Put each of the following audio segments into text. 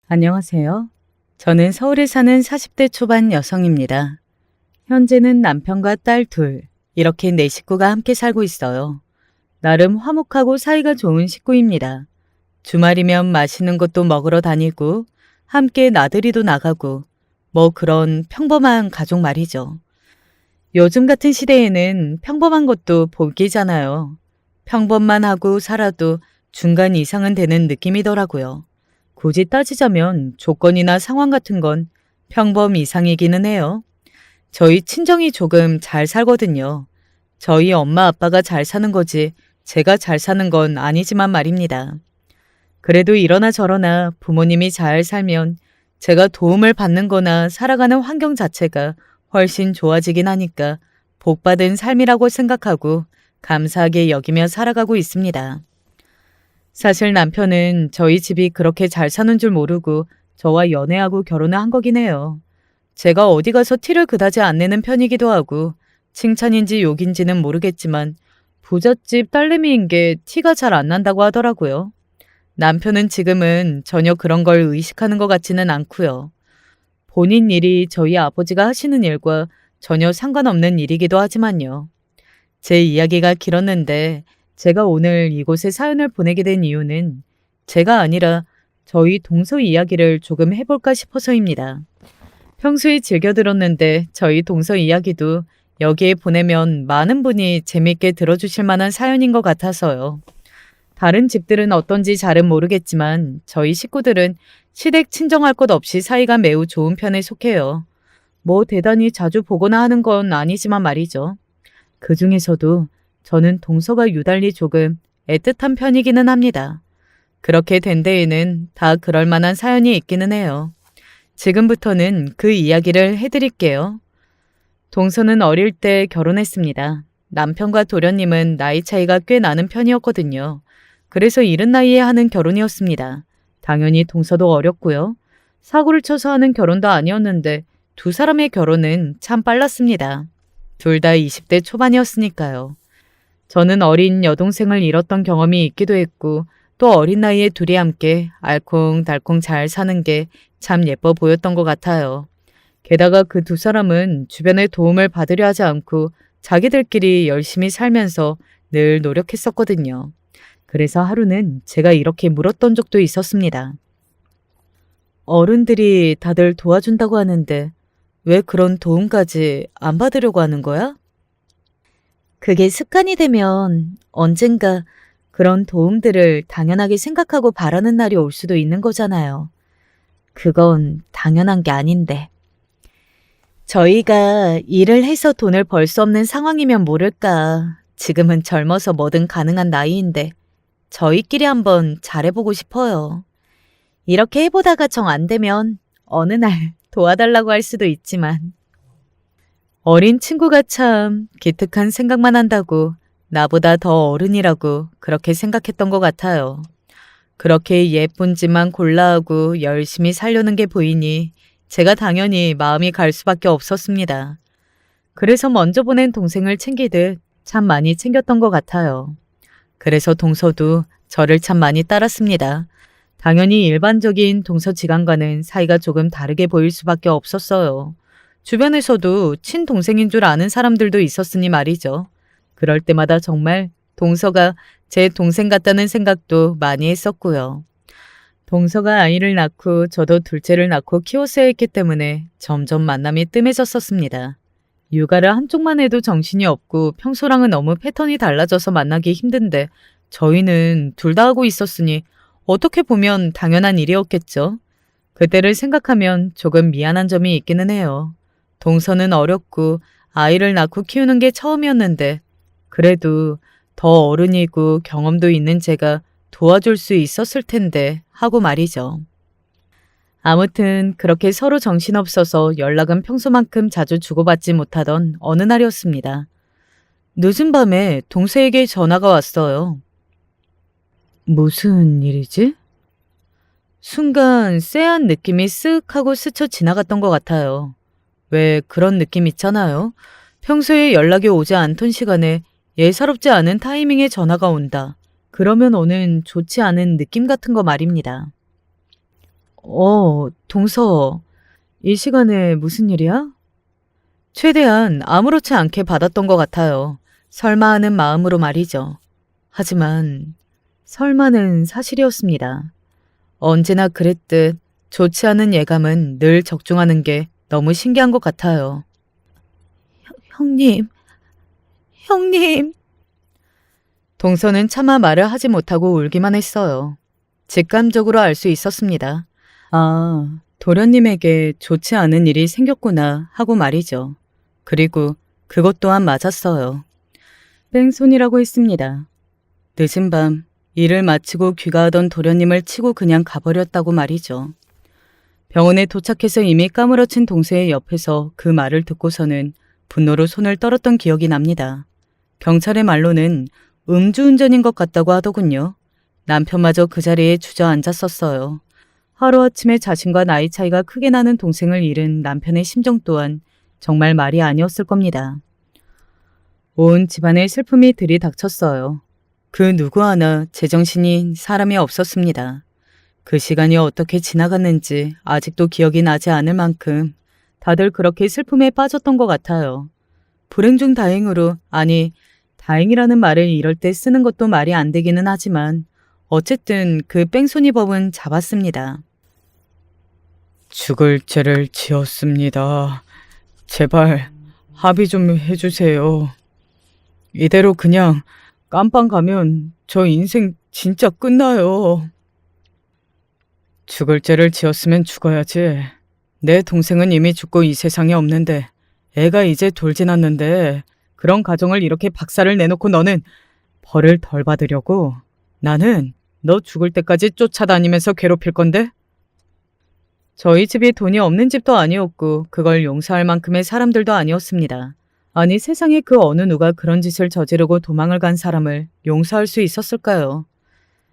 안녕하세요. 저는 서울에 사는 40대 초반 여성입니다. 현재는 남편과 딸 둘, 이렇게 네 식구가 함께 살고 있어요. 나름 화목하고 사이가 좋은 식구입니다. 주말이면 맛있는 것도 먹으러 다니고, 함께 나들이도 나가고, 뭐 그런 평범한 가족 말이죠. 요즘 같은 시대에는 평범한 것도 복이잖아요. 평범만 하고 살아도 중간 이상은 되는 느낌이더라고요. 굳이 따지자면 조건이나 상황 같은 건 평범 이상이기는 해요. 저희 친정이 조금 잘 살거든요. 저희 엄마 아빠가 잘 사는 거지 제가 잘 사는 건 아니지만 말입니다. 그래도 이러나 저러나 부모님이 잘 살면 제가 도움을 받는 거나 살아가는 환경 자체가 훨씬 좋아지긴 하니까 복받은 삶이라고 생각하고 감사하게 여기며 살아가고 있습니다. 사실 남편은 저희 집이 그렇게 잘 사는 줄 모르고 저와 연애하고 결혼을 한 거긴 해요. 제가 어디 가서 티를 그다지 안 내는 편이기도 하고 칭찬인지 욕인지는 모르겠지만 부잣집 딸내미인 게 티가 잘 안 난다고 하더라고요. 남편은 지금은 전혀 그런 걸 의식하는 것 같지는 않고요. 본인 일이 저희 아버지가 하시는 일과 전혀 상관없는 일이기도 하지만요. 제 이야기가 길었는데 제가 오늘 이곳에 사연을 보내게 된 이유는 제가 아니라 저희 동서 이야기를 조금 해볼까 싶어서입니다. 평소에 즐겨 들었는데 저희 동서 이야기도 여기에 보내면 많은 분이 재밌게 들어주실 만한 사연인 것 같아서요. 다른 집들은 어떤지 잘은 모르겠지만 저희 식구들은 시댁 친정할 것 없이 사이가 매우 좋은 편에 속해요. 뭐 대단히 자주 보거나 하는 건 아니지만 말이죠. 그 중에서도 저는 동서가 유달리 조금 애틋한 편이기는 합니다. 그렇게 된 데에는 다 그럴 만한 사연이 있기는 해요. 지금부터는 그 이야기를 해드릴게요. 동서는 어릴 때 결혼했습니다. 남편과 도련님은 나이 차이가 꽤 나는 편이었거든요. 그래서 이른 나이에 하는 결혼이었습니다. 당연히 동서도 어렸고요. 사고를 쳐서 하는 결혼도 아니었는데 두 사람의 결혼은 참 빨랐습니다. 둘 다 20대 초반이었으니까요. 저는 어린 여동생을 잃었던 경험이 있기도 했고 또 어린 나이에 둘이 함께 알콩달콩 잘 사는 게 참 예뻐 보였던 것 같아요. 게다가 그 두 사람은 주변의 도움을 받으려 하지 않고 자기들끼리 열심히 살면서 늘 노력했었거든요. 그래서 하루는 제가 이렇게 물었던 적도 있었습니다. 어른들이 다들 도와준다고 하는데 왜 그런 도움까지 안 받으려고 하는 거야? 그게 습관이 되면 언젠가 그런 도움들을 당연하게 생각하고 바라는 날이 올 수도 있는 거잖아요. 그건 당연한 게 아닌데. 저희가 일을 해서 돈을 벌 수 없는 상황이면 모를까. 지금은 젊어서 뭐든 가능한 나이인데 저희끼리 한번 잘해보고 싶어요. 이렇게 해보다가 정 안 되면 어느 날 도와달라고 할 수도 있지만 어린 친구가 참 기특한 생각만 한다고 나보다 더 어른이라고 그렇게 생각했던 것 같아요. 그렇게 예쁜 집만 골라하고 열심히 살려는 게 보이니 제가 당연히 마음이 갈 수밖에 없었습니다. 그래서 먼저 보낸 동생을 챙기듯 참 많이 챙겼던 것 같아요. 그래서 동서도 저를 참 많이 따랐습니다. 당연히 일반적인 동서지간과는 사이가 조금 다르게 보일 수밖에 없었어요. 주변에서도 친동생인 줄 아는 사람들도 있었으니 말이죠. 그럴 때마다 정말 동서가 제 동생 같다는 생각도 많이 했었고요. 동서가 아이를 낳고 저도 둘째를 낳고 키웠어야 했기 때문에 점점 만남이 뜸해졌었습니다. 육아를 한쪽만 해도 정신이 없고 평소랑은 너무 패턴이 달라져서 만나기 힘든데 저희는 둘 다 하고 있었으니 어떻게 보면 당연한 일이었겠죠. 그때를 생각하면 조금 미안한 점이 있기는 해요. 동서는 어렸고 아이를 낳고 키우는 게 처음이었는데 그래도 더 어른이고 경험도 있는 제가 도와줄 수 있었을 텐데 하고 말이죠. 아무튼 그렇게 서로 정신없어서 연락은 평소만큼 자주 주고받지 못하던 어느 날이었습니다. 늦은 밤에 동서에게 전화가 왔어요. 무슨 일이지? 순간 쎄한 느낌이 쓱 하고 스쳐 지나갔던 것 같아요. 왜 그런 느낌 있잖아요. 평소에 연락이 오지 않던 시간에 예사롭지 않은 타이밍에 전화가 온다. 그러면 오는 좋지 않은 느낌 같은 거 말입니다. 동서. 이 시간에 무슨 일이야? 최대한 아무렇지 않게 받았던 것 같아요. 설마 하는 마음으로 말이죠. 하지만 설마는 사실이었습니다. 언제나 그랬듯 좋지 않은 예감은 늘 적중하는 게 너무 신기한 것 같아요. 형님. 동서는 차마 말을 하지 못하고 울기만 했어요. 직감적으로 알 수 있었습니다. 아, 도련님에게 좋지 않은 일이 생겼구나 하고 말이죠. 그리고 그것 또한 맞았어요. 뺑손이라고 했습니다. 늦은 밤 일을 마치고 귀가하던 도련님을 치고 그냥 가버렸다고 말이죠. 병원에 도착해서 이미 까무러친 동서의 옆에서 그 말을 듣고서는 분노로 손을 떨었던 기억이 납니다. 경찰의 말로는 음주운전인 것 같다고 하더군요. 남편마저 그 자리에 주저앉았었어요. 하루아침에 자신과 나이 차이가 크게 나는 동생을 잃은 남편의 심정 또한 정말 말이 아니었을 겁니다. 온 집안의 슬픔이 들이닥쳤어요. 그 누구 하나 제정신인 사람이 없었습니다. 그 시간이 어떻게 지나갔는지 아직도 기억이 나지 않을 만큼 다들 그렇게 슬픔에 빠졌던 것 같아요. 불행 중 다행으로, 아니 다행이라는 말을 이럴 때 쓰는 것도 말이 안 되기는 하지만 어쨌든 그 뺑소니 법은 잡았습니다. 죽을 죄를 지었습니다. 제발 합의 좀 해주세요. 이대로 그냥 깜빵 가면 저 인생 진짜 끝나요. 죽을 죄를 지었으면 죽어야지. 내 동생은 이미 죽고 이 세상에 없는데 애가 이제 돌 지났는데 그런 가정을 이렇게 박살을 내놓고 너는 벌을 덜 받으려고? 나는 너 죽을 때까지 쫓아다니면서 괴롭힐 건데? 저희 집이 돈이 없는 집도 아니었고 그걸 용서할 만큼의 사람들도 아니었습니다. 아니 세상에 그 어느 누가 그런 짓을 저지르고 도망을 간 사람을 용서할 수 있었을까요?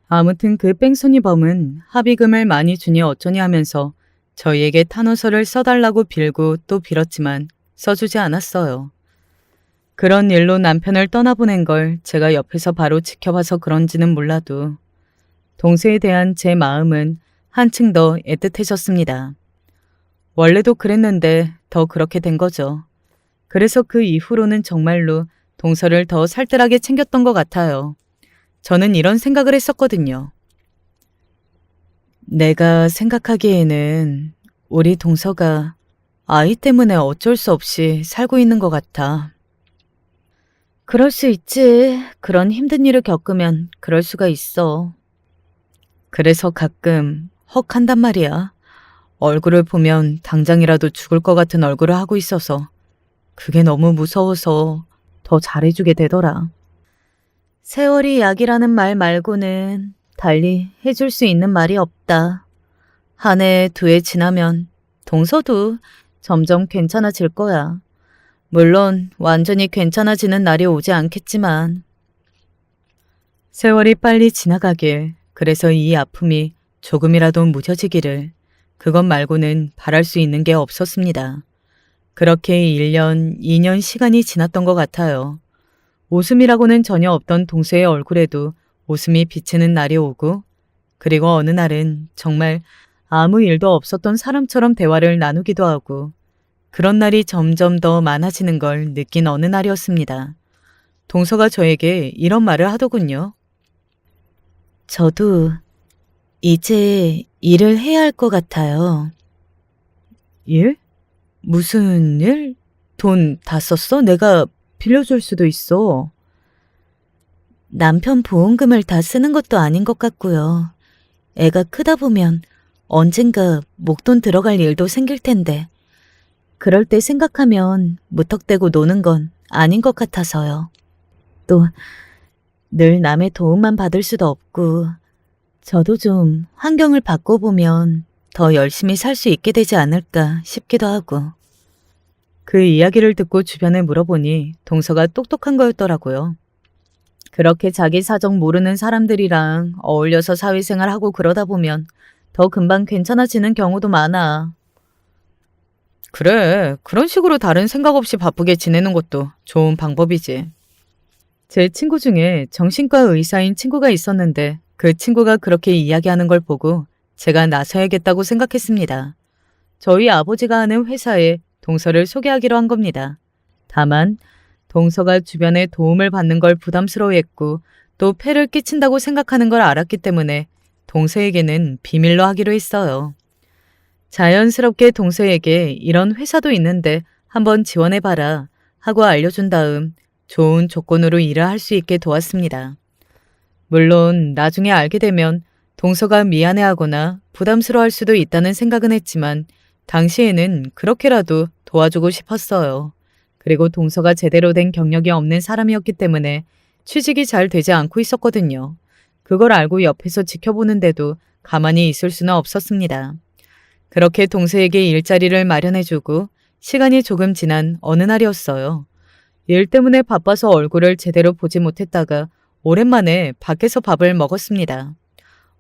아무튼 그 뺑소니 범은 합의금을 많이 주니 어쩌니 하면서 저희에게 탄원서를 써달라고 빌고 또 빌었지만 써주지 않았어요. 그런 일로 남편을 떠나보낸 걸 제가 옆에서 바로 지켜봐서 그런지는 몰라도 동서에 대한 제 마음은 한층 더 애틋해졌습니다. 원래도 그랬는데 더 그렇게 된 거죠. 그래서 그 이후로는 정말로 동서를 더 살뜰하게 챙겼던 것 같아요. 저는 이런 생각을 했었거든요. 내가 생각하기에는 우리 동서가 아이 때문에 어쩔 수 없이 살고 있는 것 같아. 그럴 수 있지. 그런 힘든 일을 겪으면 그럴 수가 있어. 그래서 가끔 헉한단 말이야. 얼굴을 보면 당장이라도 죽을 것 같은 얼굴을 하고 있어서 그게 너무 무서워서 더 잘해주게 되더라. 세월이 약이라는 말 말고는 달리 해줄 수 있는 말이 없다. 한 해, 두 해 지나면 동서도 점점 괜찮아질 거야. 물론 완전히 괜찮아지는 날이 오지 않겠지만 세월이 빨리 지나가길, 그래서 이 아픔이 조금이라도 무뎌지기를, 그것 말고는 바랄 수 있는 게 없었습니다. 그렇게 1년, 2년 시간이 지났던 것 같아요. 웃음이라고는 전혀 없던 동서의 얼굴에도 웃음이 비치는 날이 오고, 그리고 어느 날은 정말 아무 일도 없었던 사람처럼 대화를 나누기도 하고, 그런 날이 점점 더 많아지는 걸 느낀 어느 날이었습니다. 동서가 저에게 이런 말을 하더군요. 저도 이제 일을 해야 할 것 같아요. 일? 무슨 일? 돈 다 썼어? 내가 빌려줄 수도 있어. 남편 보험금을 다 쓰는 것도 아닌 것 같고요. 애가 크다 보면 언젠가 목돈 들어갈 일도 생길 텐데 그럴 때 생각하면 무턱대고 노는 건 아닌 것 같아서요. 또 늘 남의 도움만 받을 수도 없고 저도 좀 환경을 바꿔보면 더 열심히 살 수 있게 되지 않을까 싶기도 하고. 그 이야기를 듣고 주변에 물어보니 동서가 똑똑한 거였더라고요. 그렇게 자기 사정 모르는 사람들이랑 어울려서 사회생활하고 그러다 보면 더 금방 괜찮아지는 경우도 많아. 그래, 그런 식으로 다른 생각 없이 바쁘게 지내는 것도 좋은 방법이지. 제 친구 중에 정신과 의사인 친구가 있었는데 그 친구가 그렇게 이야기하는 걸 보고 제가 나서야겠다고 생각했습니다. 저희 아버지가 하는 회사에 동서를 소개하기로 한 겁니다. 다만 동서가 주변에 도움을 받는 걸 부담스러워했고 또 폐를 끼친다고 생각하는 걸 알았기 때문에 동서에게는 비밀로 하기로 했어요. 자연스럽게 동서에게 이런 회사도 있는데 한번 지원해봐라 하고 알려준 다음 좋은 조건으로 일을 할 수 있게 도왔습니다. 물론 나중에 알게 되면 동서가 미안해하거나 부담스러워할 수도 있다는 생각은 했지만 당시에는 그렇게라도 도와주고 싶었어요. 그리고 동서가 제대로 된 경력이 없는 사람이었기 때문에 취직이 잘 되지 않고 있었거든요. 그걸 알고 옆에서 지켜보는데도 가만히 있을 수는 없었습니다. 그렇게 동서에게 일자리를 마련해주고 시간이 조금 지난 어느 날이었어요. 일 때문에 바빠서 얼굴을 제대로 보지 못했다가 오랜만에 밖에서 밥을 먹었습니다.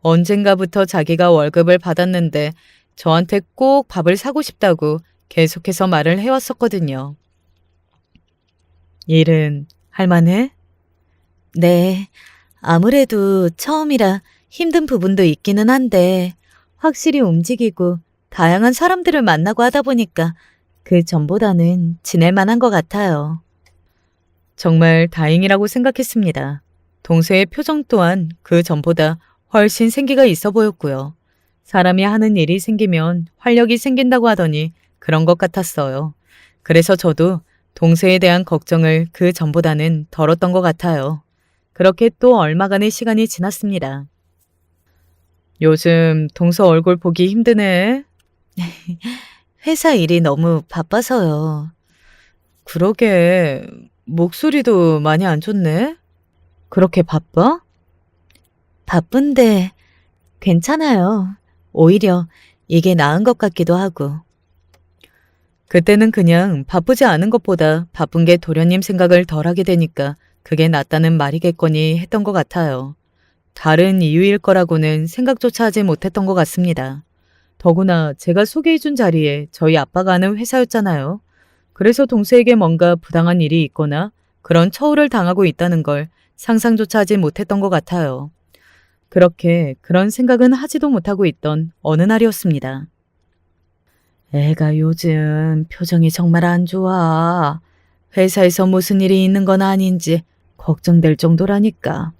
언젠가부터 자기가 월급을 받았는데 저한테 꼭 밥을 사고 싶다고 계속해서 말을 해왔었거든요. 일은 할만해? 네, 아무래도 처음이라 힘든 부분도 있기는 한데 확실히 움직이고 다양한 사람들을 만나고 하다 보니까 그 전보다는 지낼 만한 것 같아요. 정말 다행이라고 생각했습니다. 동서의 표정 또한 그 전보다 훨씬 생기가 있어 보였고요. 사람이 하는 일이 생기면 활력이 생긴다고 하더니 그런 것 같았어요. 그래서 저도 동서에 대한 걱정을 그 전보다는 덜었던 것 같아요. 그렇게 또 얼마간의 시간이 지났습니다. 요즘 동서 얼굴 보기 힘드네. 회사 일이 너무 바빠서요. 그러게, 목소리도 많이 안 좋네. 그렇게 바빠? 바쁜데 괜찮아요. 오히려 이게 나은 것 같기도 하고. 그때는 그냥 바쁘지 않은 것보다 바쁜 게 도련님 생각을 덜 하게 되니까 그게 낫다는 말이겠거니 했던 것 같아요. 다른 이유일 거라고는 생각조차 하지 못했던 것 같습니다. 더구나 제가 소개해준 자리에 저희 아빠가 하는 회사였잖아요. 그래서 동서에게 뭔가 부당한 일이 있거나 그런 처우를 당하고 있다는 걸 상상조차 하지 못했던 것 같아요. 그렇게 그런 생각은 하지도 못하고 있던 어느 날이었습니다. 애가 요즘 표정이 정말 안 좋아. 회사에서 무슨 일이 있는 건 아닌지 걱정될 정도라니까.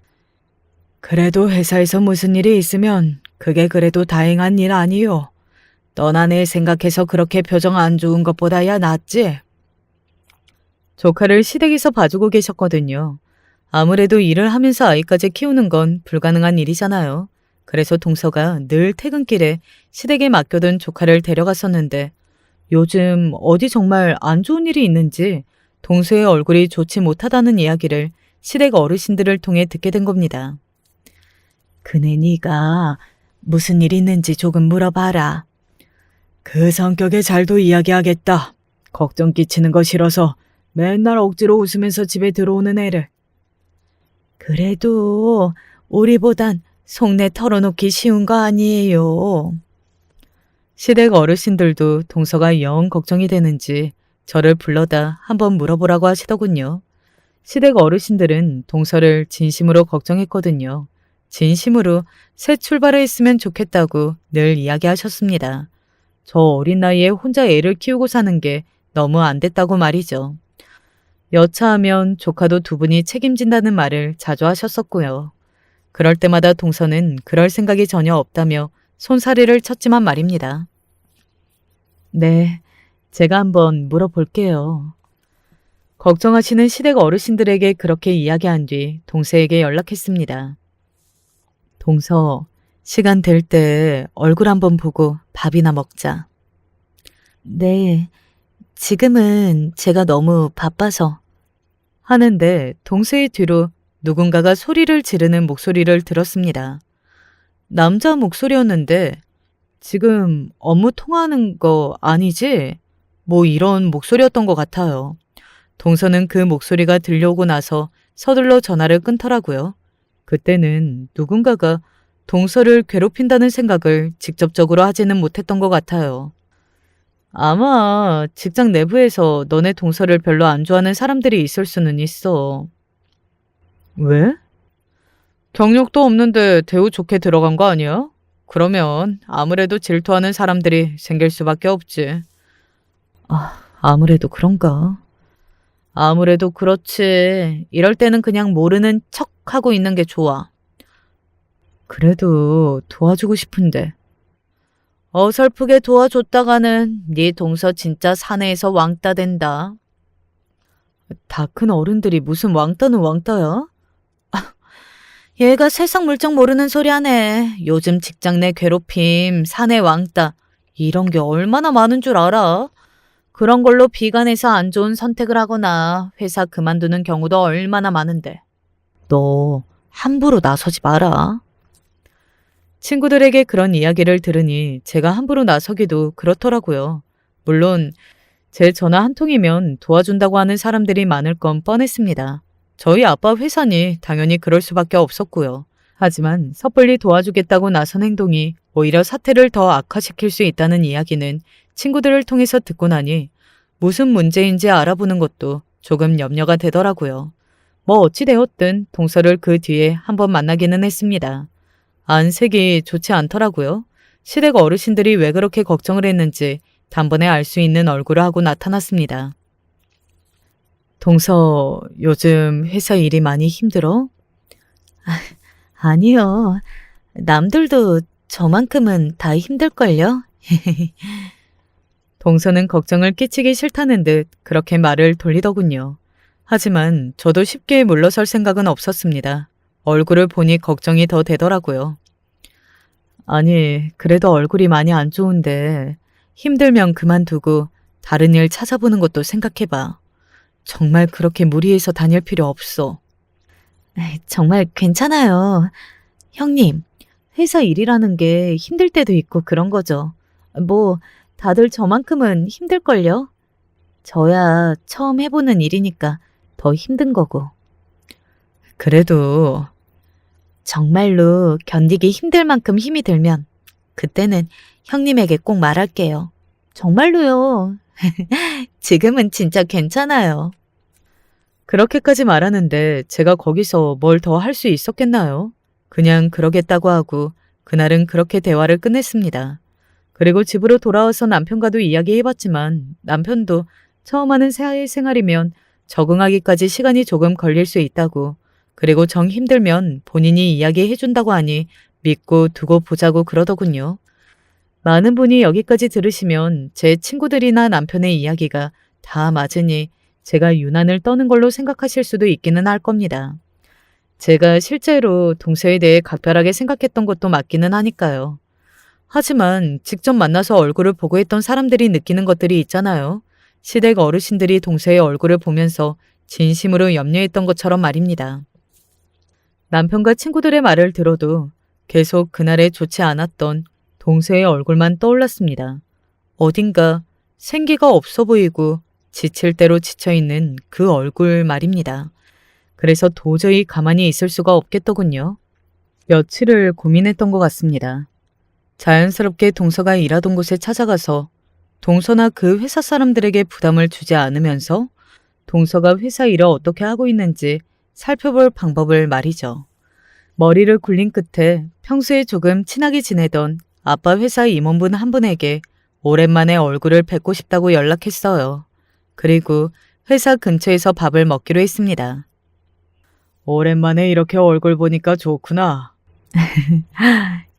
그래도 회사에서 무슨 일이 있으면 그게 그래도 다행한 일 아니요. 너나 내 생각해서 그렇게 표정 안 좋은 것보다야 낫지? 조카를 시댁에서 봐주고 계셨거든요. 아무래도 일을 하면서 아이까지 키우는 건 불가능한 일이잖아요. 그래서 동서가 늘 퇴근길에 시댁에 맡겨둔 조카를 데려갔었는데 요즘 어디 정말 안 좋은 일이 있는지 동서의 얼굴이 좋지 못하다는 이야기를 시댁 어르신들을 통해 듣게 된 겁니다. 그네 네가 무슨 일 있는지 조금 물어봐라. 그 성격에 잘도 이야기하겠다. 걱정 끼치는 거 싫어서 맨날 억지로 웃으면서 집에 들어오는 애를. 그래도 우리보단 속내 털어놓기 쉬운 거 아니에요. 시댁 어르신들도 동서가 영 걱정이 되는지 저를 불러다 한번 물어보라고 하시더군요. 시댁 어르신들은 동서를 진심으로 걱정했거든요. 진심으로 새 출발을 했으면 좋겠다고 늘 이야기하셨습니다. 저 어린 나이에 혼자 애를 키우고 사는 게 너무 안 됐다고 말이죠. 여차하면 조카도 두 분이 책임진다는 말을 자주 하셨었고요. 그럴 때마다 동서는 그럴 생각이 전혀 없다며 손사래를 쳤지만 말입니다. 네, 제가 한번 물어볼게요. 걱정하시는 시댁 어르신들에게 그렇게 이야기한 뒤 동서에게 연락했습니다. 동서, 시간 될 때 얼굴 한번 보고 밥이나 먹자. 네, 지금은 제가 너무 바빠서. 하는데 동서의 뒤로 누군가가 소리를 지르는 목소리를 들었습니다. 남자 목소리였는데 지금 업무 통화하는 거 아니지? 뭐 이런 목소리였던 것 같아요. 동서는 그 목소리가 들려오고 나서 서둘러 전화를 끊더라고요. 그때는 누군가가 동서를 괴롭힌다는 생각을 직접적으로 하지는 못했던 것 같아요. 아마 직장 내부에서 너네 동서를 별로 안 좋아하는 사람들이 있을 수는 있어. 왜? 경력도 없는데 대우 좋게 들어간 거 아니야? 그러면 아무래도 질투하는 사람들이 생길 수밖에 없지. 아무래도 그런가? 아무래도 그렇지. 이럴 때는 그냥 모르는 척 하고 있는 게 좋아. 그래도 도와주고 싶은데. 어설프게 도와줬다가는 네 동서 진짜 사내에서 왕따 된다. 다 큰 어른들이 무슨 왕따는 왕따야? 얘가 세상 물정 모르는 소리 하네. 요즘 직장 내 괴롭힘, 사내 왕따 이런 게 얼마나 많은 줄 알아? 그런 걸로 비관해서 안 좋은 선택을 하거나 회사 그만두는 경우도 얼마나 많은데. 너 함부로 나서지 마라. 친구들에게 그런 이야기를 들으니 제가 함부로 나서기도 그렇더라고요. 물론 제 전화 한 통이면 도와준다고 하는 사람들이 많을 건 뻔했습니다. 저희 아빠 회사니 당연히 그럴 수밖에 없었고요. 하지만 섣불리 도와주겠다고 나선 행동이 오히려 사태를 더 악화시킬 수 있다는 이야기는 친구들을 통해서 듣고 나니 무슨 문제인지 알아보는 것도 조금 염려가 되더라고요. 뭐 어찌 되었든 동서를 그 뒤에 한번 만나기는 했습니다. 안색이 좋지 않더라고요. 시댁 어르신들이 왜 그렇게 걱정을 했는지 단번에 알 수 있는 얼굴을 하고 나타났습니다. 동서, 요즘 회사 일이 많이 힘들어? 아니요. 남들도 저만큼은 다 힘들걸요? 동서는 걱정을 끼치기 싫다는 듯 그렇게 말을 돌리더군요. 하지만 저도 쉽게 물러설 생각은 없었습니다. 얼굴을 보니 걱정이 더 되더라고요. 아니, 그래도 얼굴이 많이 안 좋은데 힘들면 그만두고 다른 일 찾아보는 것도 생각해봐. 정말 그렇게 무리해서 다닐 필요 없어. 정말 괜찮아요. 형님, 회사 일이라는 게 힘들 때도 있고 그런 거죠. 뭐 다들 저만큼은 힘들걸요? 저야 처음 해보는 일이니까 더 힘든 거고. 그래도 정말로 견디기 힘들 만큼 힘이 들면 그때는 형님에게 꼭 말할게요. 정말로요. 지금은 진짜 괜찮아요. 그렇게까지 말하는데 제가 거기서 뭘 더 할 수 있었겠나요? 그냥 그러겠다고 하고 그날은 그렇게 대화를 끝냈습니다. 그리고 집으로 돌아와서 남편과도 이야기해봤지만 남편도 처음 하는 사회생활이면 적응하기까지 시간이 조금 걸릴 수 있다고, 그리고 정 힘들면 본인이 이야기해준다고 하니 믿고 두고 보자고 그러더군요. 많은 분이 여기까지 들으시면 제 친구들이나 남편의 이야기가 다 맞으니 제가 유난을 떠는 걸로 생각하실 수도 있기는 할 겁니다. 제가 실제로 동서에 대해 각별하게 생각했던 것도 맞기는 하니까요. 하지만 직접 만나서 얼굴을 보고 했던 사람들이 느끼는 것들이 있잖아요. 시댁 어르신들이 동서의 얼굴을 보면서 진심으로 염려했던 것처럼 말입니다. 남편과 친구들의 말을 들어도 계속 그날의 좋지 않았던 동서의 얼굴만 떠올랐습니다. 어딘가 생기가 없어 보이고 지칠 대로 지쳐있는 그 얼굴 말입니다. 그래서 도저히 가만히 있을 수가 없겠더군요. 며칠을 고민했던 것 같습니다. 자연스럽게 동서가 일하던 곳에 찾아가서 동서나 그 회사 사람들에게 부담을 주지 않으면서 동서가 회사 일을 어떻게 하고 있는지 살펴볼 방법을 말이죠. 머리를 굴린 끝에 평소에 조금 친하게 지내던 아빠 회사 임원분 한 분에게 오랜만에 얼굴을 뵙고 싶다고 연락했어요. 그리고 회사 근처에서 밥을 먹기로 했습니다. 오랜만에 이렇게 얼굴 보니까 좋구나.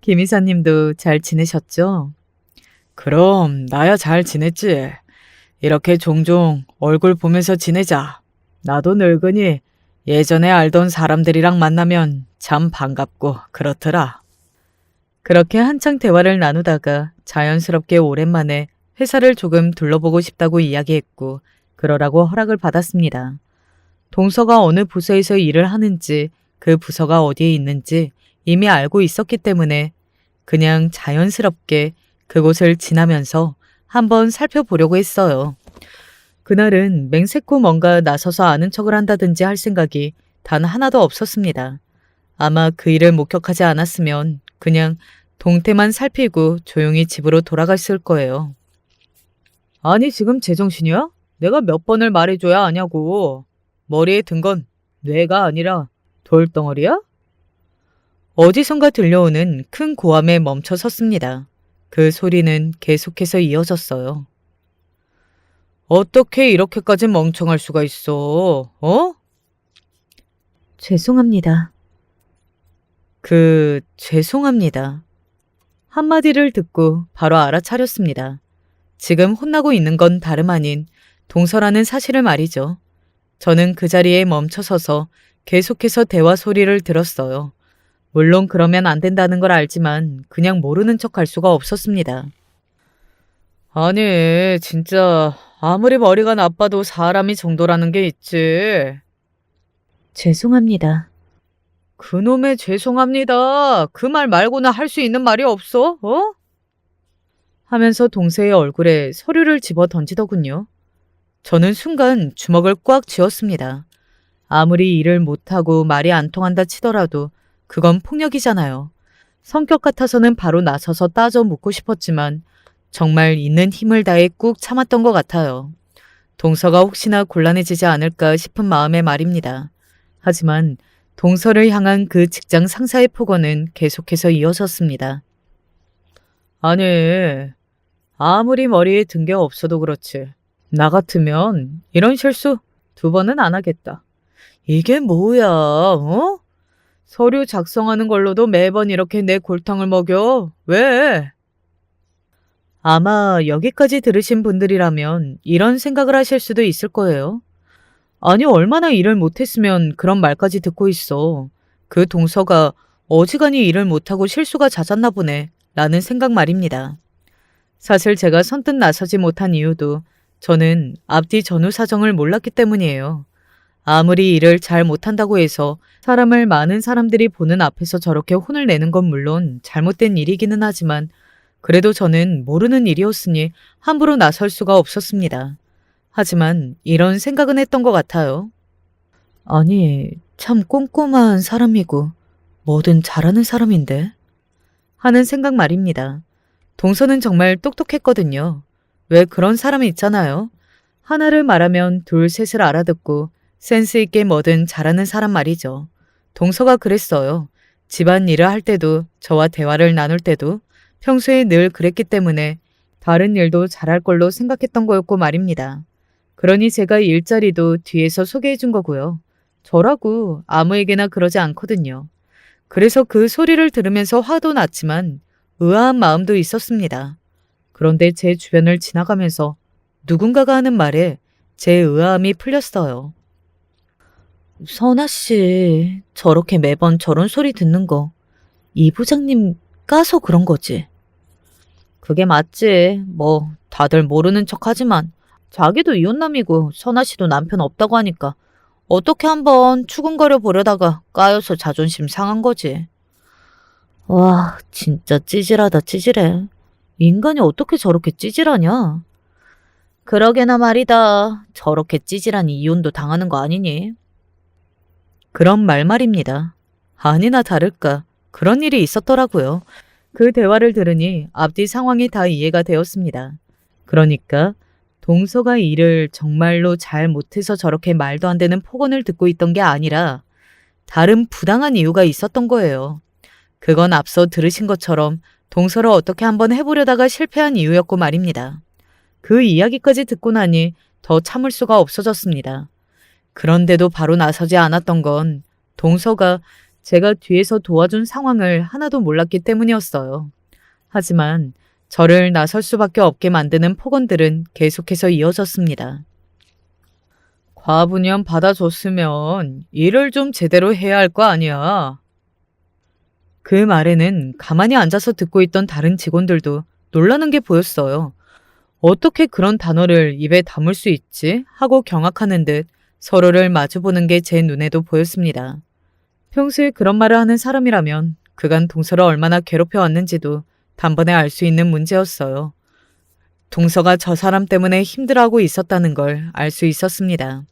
김 이사님도 잘 지내셨죠? 그럼 나야 잘 지냈지. 이렇게 종종 얼굴 보면서 지내자. 나도 늙으니 예전에 알던 사람들이랑 만나면 참 반갑고 그렇더라. 그렇게 한창 대화를 나누다가 자연스럽게 오랜만에 회사를 조금 둘러보고 싶다고 이야기했고 그러라고 허락을 받았습니다. 동서가 어느 부서에서 일을 하는지 그 부서가 어디에 있는지 이미 알고 있었기 때문에 그냥 자연스럽게 그곳을 지나면서 한번 살펴보려고 했어요. 그날은 맹세코 뭔가 나서서 아는 척을 한다든지 할 생각이 단 하나도 없었습니다. 아마 그 일을 목격하지 않았으면 그냥 동태만 살피고 조용히 집으로 돌아갔을 거예요. 아니 지금 제정신이야? 내가 몇 번을 말해줘야 아냐고. 머리에 든 건 뇌가 아니라 돌덩어리야? 어디선가 들려오는 큰 고함에 멈춰 섰습니다. 그 소리는 계속해서 이어졌어요. 어떻게 이렇게까지 멍청할 수가 있어? 어? 죄송합니다. 죄송합니다. 한마디를 듣고 바로 알아차렸습니다. 지금 혼나고 있는 건 다름 아닌 동서라는 사실을 말이죠. 저는 그 자리에 멈춰서서 계속해서 대화 소리를 들었어요. 물론 그러면 안 된다는 걸 알지만 그냥 모르는 척 할 수가 없었습니다. 아니, 진짜 아무리 머리가 나빠도 사람이 정도라는 게 있지. 죄송합니다. 그놈의 죄송합니다. 그 말 말고는 할 수 있는 말이 없어? 어? 하면서 동서의 얼굴에 서류를 집어 던지더군요. 저는 순간 주먹을 꽉 쥐었습니다. 아무리 일을 못하고 말이 안 통한다 치더라도 그건 폭력이잖아요. 성격 같아서는 바로 나서서 따져 묻고 싶었지만 정말 있는 힘을 다해 꾹 참았던 것 같아요. 동서가 혹시나 곤란해지지 않을까 싶은 마음에 말입니다. 하지만 동서를 향한 그 직장 상사의 폭언은 계속해서 이어졌습니다. 아니, 아무리 머리에 든 게 없어도 그렇지. 나 같으면 이런 실수 2번은 안 하겠다. 이게 뭐야, 어? 서류 작성하는 걸로도 매번 이렇게 내 골탕을 먹여? 왜? 아마 여기까지 들으신 분들이라면 이런 생각을 하실 수도 있을 거예요. 아니, 얼마나 일을 못했으면 그런 말까지 듣고 있어. 그 동서가 어지간히 일을 못하고 실수가 잦았나 보네. 라는 생각 말입니다. 사실 제가 선뜻 나서지 못한 이유도 저는 앞뒤 전후 사정을 몰랐기 때문이에요. 아무리 일을 잘 못한다고 해서 사람을 많은 사람들이 보는 앞에서 저렇게 혼을 내는 건 물론 잘못된 일이기는 하지만 그래도 저는 모르는 일이었으니 함부로 나설 수가 없었습니다. 하지만 이런 생각은 했던 것 같아요. 아니, 참 꼼꼼한 사람이고 뭐든 잘하는 사람인데 하는 생각 말입니다. 동서는 정말 똑똑했거든요. 왜 그런 사람이 있잖아요. 하나를 말하면 둘, 셋을 알아듣고 센스 있게 뭐든 잘하는 사람 말이죠. 동서가 그랬어요. 집안 일을 할 때도 저와 대화를 나눌 때도 평소에 늘 그랬기 때문에 다른 일도 잘할 걸로 생각했던 거였고 말입니다. 그러니 제가 일자리도 뒤에서 소개해 준 거고요. 저라고 아무에게나 그러지 않거든요. 그래서 그 소리를 들으면서 화도 났지만 의아한 마음도 있었습니다. 그런데 제 주변을 지나가면서 누군가가 하는 말에 제 의아함이 풀렸어요. 선아 씨, 저렇게 매번 저런 소리 듣는 거 이 부장님 까서 그런 거지. 그게 맞지. 뭐 다들 모르는 척 하지만 자기도 이혼남이고 선아 씨도 남편 없다고 하니까 어떻게 한번 추궁거려 보려다가 까여서 자존심 상한 거지. 와, 진짜 찌질하다 찌질해. 인간이 어떻게 저렇게 찌질하냐? 그러게나 말이다. 저렇게 찌질하니 이혼도 당하는 거 아니니? 그런 말입니다. 아니나 다를까 그런 일이 있었더라고요. 그 대화를 들으니 앞뒤 상황이 다 이해가 되었습니다. 그러니까 동서가 일을 정말로 잘 못해서 저렇게 말도 안 되는 폭언을 듣고 있던 게 아니라 다른 부당한 이유가 있었던 거예요. 그건 앞서 들으신 것처럼 동서를 어떻게 한번 해보려다가 실패한 이유였고 말입니다. 그 이야기까지 듣고 나니 더 참을 수가 없어졌습니다. 그런데도 바로 나서지 않았던 건 동서가 제가 뒤에서 도와준 상황을 하나도 몰랐기 때문이었어요. 하지만 저를 나설 수밖에 없게 만드는 폭언들은 계속해서 이어졌습니다. 과분형 받아줬으면 일을 좀 제대로 해야 할 거 아니야. 그 말에는 가만히 앉아서 듣고 있던 다른 직원들도 놀라는 게 보였어요. 어떻게 그런 단어를 입에 담을 수 있지? 하고 경악하는 듯 서로를 마주보는 게 제 눈에도 보였습니다. 평소에 그런 말을 하는 사람이라면 그간 동서를 얼마나 괴롭혀왔는지도 단번에 알 수 있는 문제였어요. 동서가 저 사람 때문에 힘들어하고 있었다는 걸 알 수 있었습니다.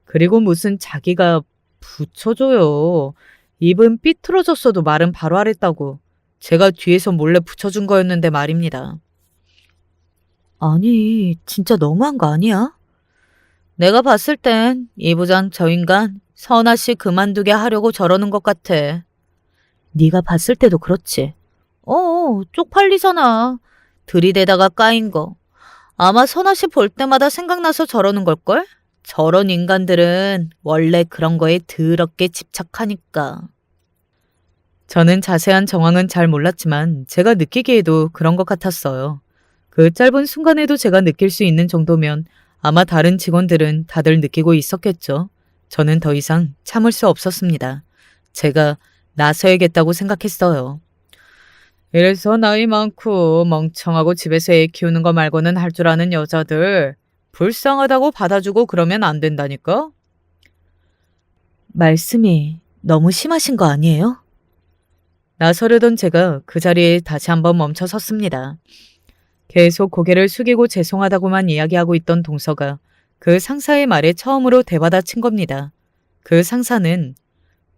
그리고 무슨 자기가 붙여줘요. 입은 삐뚤어졌어도 말은 바로 하랬다고 제가 뒤에서 몰래 붙여준 거였는데 말입니다. 아니, 진짜 너무한 거 아니야? 내가 봤을 땐 이 부장 저 인간 선아 씨 그만두게 하려고 저러는 것 같아. 네가 봤을 때도 그렇지. 쪽팔리잖아. 들이대다가 까인 거. 아마 선아씨 볼 때마다 생각나서 저러는 걸걸? 저런 인간들은 원래 그런 거에 더럽게 집착하니까. 저는 자세한 정황은 잘 몰랐지만 제가 느끼기에도 그런 것 같았어요. 그 짧은 순간에도 제가 느낄 수 있는 정도면 아마 다른 직원들은 다들 느끼고 있었겠죠. 저는 더 이상 참을 수 없었습니다. 제가 나서야겠다고 생각했어요. 이래서 나이 많고 멍청하고 집에서 애 키우는 거 말고는 할 줄 아는 여자들 불쌍하다고 받아주고 그러면 안 된다니까? 말씀이 너무 심하신 거 아니에요? 나서려던 제가 그 자리에 다시 한번 멈춰 섰습니다. 계속 고개를 숙이고 죄송하다고만 이야기하고 있던 동서가 그 상사의 말에 처음으로 대받아친 겁니다. 그 상사는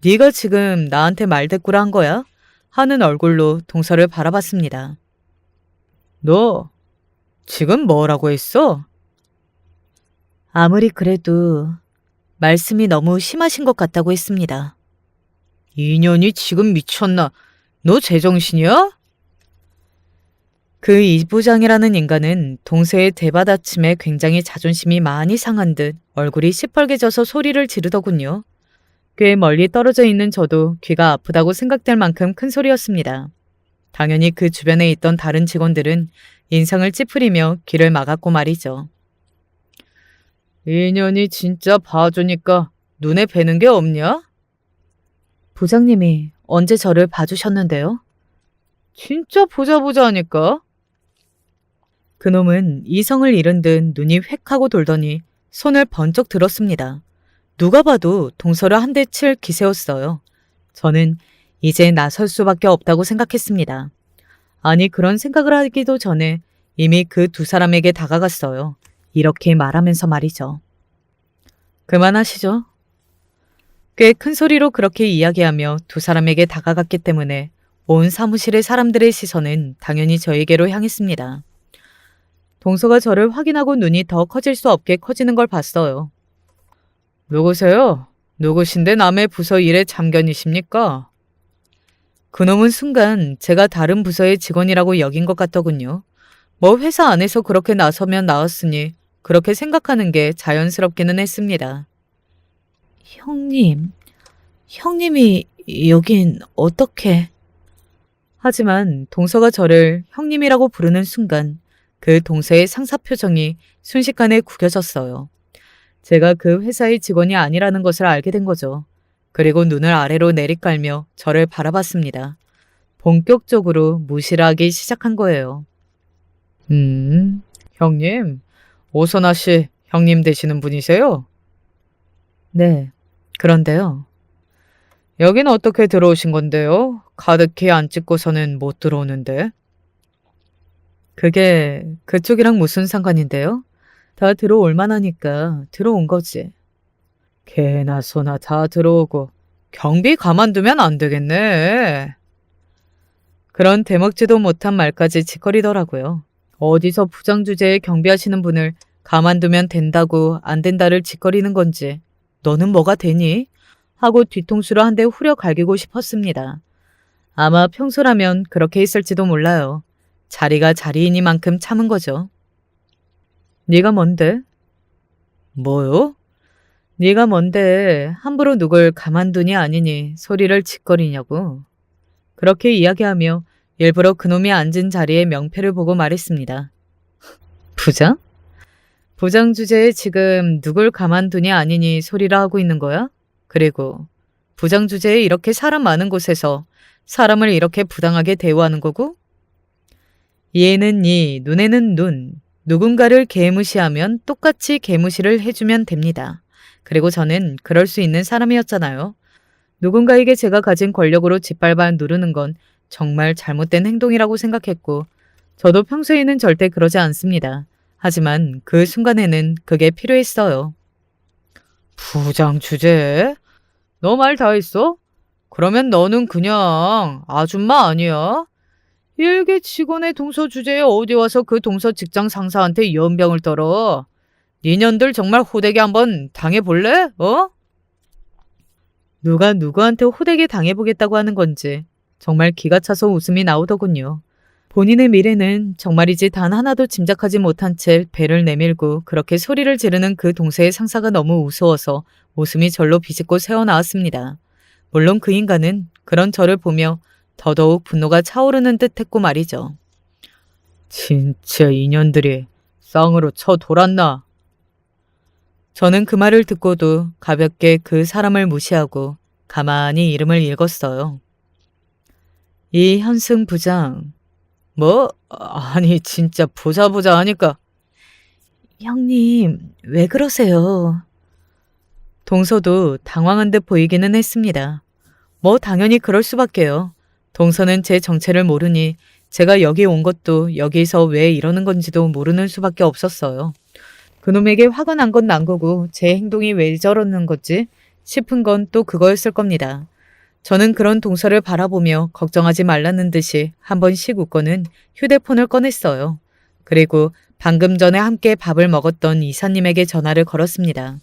네가 지금 나한테 말대꾸를 한 거야? 하는 얼굴로 동서를 바라봤습니다. 너 지금 뭐라고 했어? 아무리 그래도 말씀이 너무 심하신 것 같다고 했습니다. 이년이 지금 미쳤나? 너 제정신이야? 그 이부장이라는 인간은 동서의 대받아침에 굉장히 자존심이 많이 상한 듯 얼굴이 시뻘개져서 소리를 지르더군요. 꽤 멀리 떨어져 있는 저도 귀가 아프다고 생각될 만큼 큰 소리였습니다. 당연히 그 주변에 있던 다른 직원들은 인상을 찌푸리며 귀를 막았고 말이죠. 이년이 진짜 봐주니까 눈에 뵈는 게 없냐? 부장님이 언제 저를 봐주셨는데요? 진짜 보자 하니까. 그놈은 이성을 잃은 듯 눈이 획 하고 돌더니 손을 번쩍 들었습니다. 누가 봐도 동서를 한 대 칠 기세였어요. 저는 이제 나설 수밖에 없다고 생각했습니다. 아니 그런 생각을 하기도 전에 이미 그 두 사람에게 다가갔어요. 이렇게 말하면서 말이죠. 그만하시죠. 꽤 큰 소리로 그렇게 이야기하며 두 사람에게 다가갔기 때문에 온 사무실의 사람들의 시선은 당연히 저에게로 향했습니다. 동서가 저를 확인하고 눈이 더 커질 수 없게 커지는 걸 봤어요. 누구세요? 누구신데 남의 부서 일에 참견이십니까? 그놈은 순간 제가 다른 부서의 직원이라고 여긴 것 같더군요. 뭐 회사 안에서 그렇게 나서면 나왔으니 그렇게 생각하는 게 자연스럽기는 했습니다. 형님이 여긴 어떻게? 하지만 동서가 저를 형님이라고 부르는 순간 그 동서의 상사 표정이 순식간에 구겨졌어요. 제가 그 회사의 직원이 아니라는 것을 알게 된 거죠. 그리고 눈을 아래로 내리깔며 저를 바라봤습니다. 본격적으로 무시를 하기 시작한 거예요. 형님, 오선아 씨 형님 되시는 분이세요? 네, 그런데요. 여긴 어떻게 들어오신 건데요? 가득히 안 찍고서는 못 들어오는데. 그게 그쪽이랑 무슨 상관인데요? 다 들어올 만하니까 들어온 거지. 개나 소나 다 들어오고 경비 가만두면 안 되겠네. 그런 대먹지도 못한 말까지 짓거리더라고요. 어디서 부장 주제에 경비하시는 분을 가만두면 된다고 안 된다를 짓거리는 건지 너는 뭐가 되니? 하고 뒤통수로 한 대 후려 갈기고 싶었습니다. 아마 평소라면 그렇게 했을지도 몰라요. 자리가 자리이니만큼 참은 거죠. 네가 뭔데? 뭐요? 네가 뭔데 함부로 누굴 가만두니 아니니 소리를 짓거리냐고. 그렇게 이야기하며 일부러 그놈이 앉은 자리에 명패를 보고 말했습니다. 부장? 부장 주제에 지금 누굴 가만두니 아니니 소리를 하고 있는 거야? 그리고 부장 주제에 이렇게 사람 많은 곳에서 사람을 이렇게 부당하게 대우하는 거고? 이에는 이, 눈에는 눈. 누군가를 개무시하면 똑같이 개무시를 해주면 됩니다. 그리고 저는 그럴 수 있는 사람이었잖아요. 누군가에게 제가 가진 권력으로 짓밟아 누르는 건 정말 잘못된 행동이라고 생각했고 저도 평소에는 절대 그러지 않습니다. 하지만 그 순간에는 그게 필요했어요. 부장 주제? 너 말 다 했어? 그러면 너는 그냥 아줌마 아니야? 일개 직원의 동서 주제에 어디 와서 그 동서 직장 상사한테 연병을 떨어. 니년들 정말 호되게 한번 당해볼래? 어? 누가 누구한테 호되게 당해보겠다고 하는 건지 정말 기가 차서 웃음이 나오더군요. 본인의 미래는 정말이지 단 하나도 짐작하지 못한 채 배를 내밀고 그렇게 소리를 지르는 그 동생의 상사가 너무 우스워서 웃음이 절로 비집고 새어나왔습니다. 물론 그 인간은 그런 저를 보며 더더욱 분노가 차오르는 듯 했고 말이죠. 진짜 인연들이 쌍으로 쳐 돌았나? 저는 그 말을 듣고도 가볍게 그 사람을 무시하고 가만히 이름을 읽었어요. 이현승 부장. 뭐? 아니 진짜 보자 하니까. 형님, 왜 그러세요? 동서도 당황한 듯 보이기는 했습니다. 뭐 당연히 그럴 수밖에요. 동서는 제 정체를 모르니 제가 여기 온 것도 여기서 왜 이러는 건지도 모르는 수밖에 없었어요. 그놈에게 화가 난 건 난 거고 제 행동이 왜 저러는 거지 싶은 건 또 그거였을 겁니다. 저는 그런 동서를 바라보며 걱정하지 말라는 듯이 한 번씩 웃고는 휴대폰을 꺼냈어요. 그리고 방금 전에 함께 밥을 먹었던 이사님에게 전화를 걸었습니다.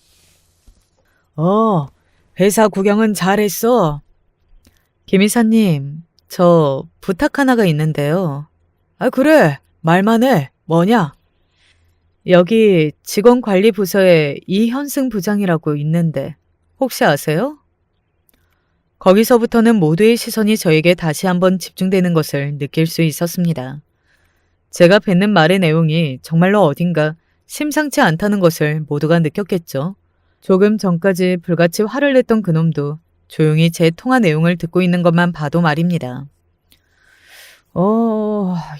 회사 구경은 잘했어. 김 이사님, 저 부탁 하나가 있는데요. 아, 그래. 말만 해. 뭐냐? 여기 직원관리부서에 이현승 부장이라고 있는데 혹시 아세요? 거기서부터는 모두의 시선이 저에게 다시 한번 집중되는 것을 느낄 수 있었습니다. 제가 뱉는 말의 내용이 정말로 어딘가 심상치 않다는 것을 모두가 느꼈겠죠. 조금 전까지 불같이 화를 냈던 그놈도 조용히 제 통화 내용을 듣고 있는 것만 봐도 말입니다.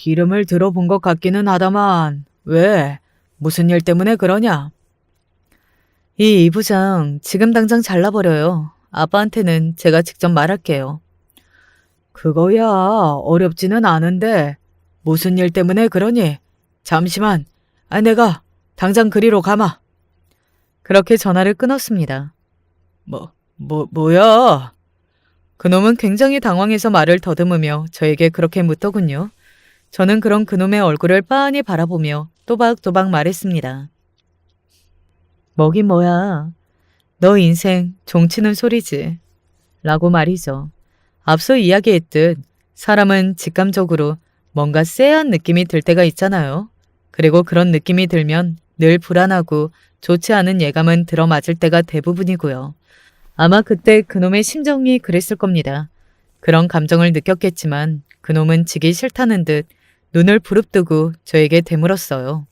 이름을 들어본 것 같기는 하다만 왜? 무슨 일 때문에 그러냐? 이 부장 지금 당장 잘라버려요. 아빠한테는 제가 직접 말할게요. 그거야 어렵지는 않은데 무슨 일 때문에 그러니? 잠시만. 내가 당장 그리로 가마. 그렇게 전화를 끊었습니다. 뭐야? 그놈은 굉장히 당황해서 말을 더듬으며 저에게 그렇게 묻더군요. 저는 그런 그놈의 얼굴을 빤히 바라보며 또박또박 말했습니다. 뭐긴 뭐야. 너 인생 종치는 소리지. 라고 말이죠. 앞서 이야기했듯 사람은 직감적으로 뭔가 쎄한 느낌이 들 때가 있잖아요. 그리고 그런 느낌이 들면 늘 불안하고 좋지 않은 예감은 들어맞을 때가 대부분이고요. 아마 그때 그놈의 심정이 그랬을 겁니다. 그런 감정을 느꼈겠지만 그놈은 지기 싫다는 듯 눈을 부릅뜨고 저에게 되물었어요.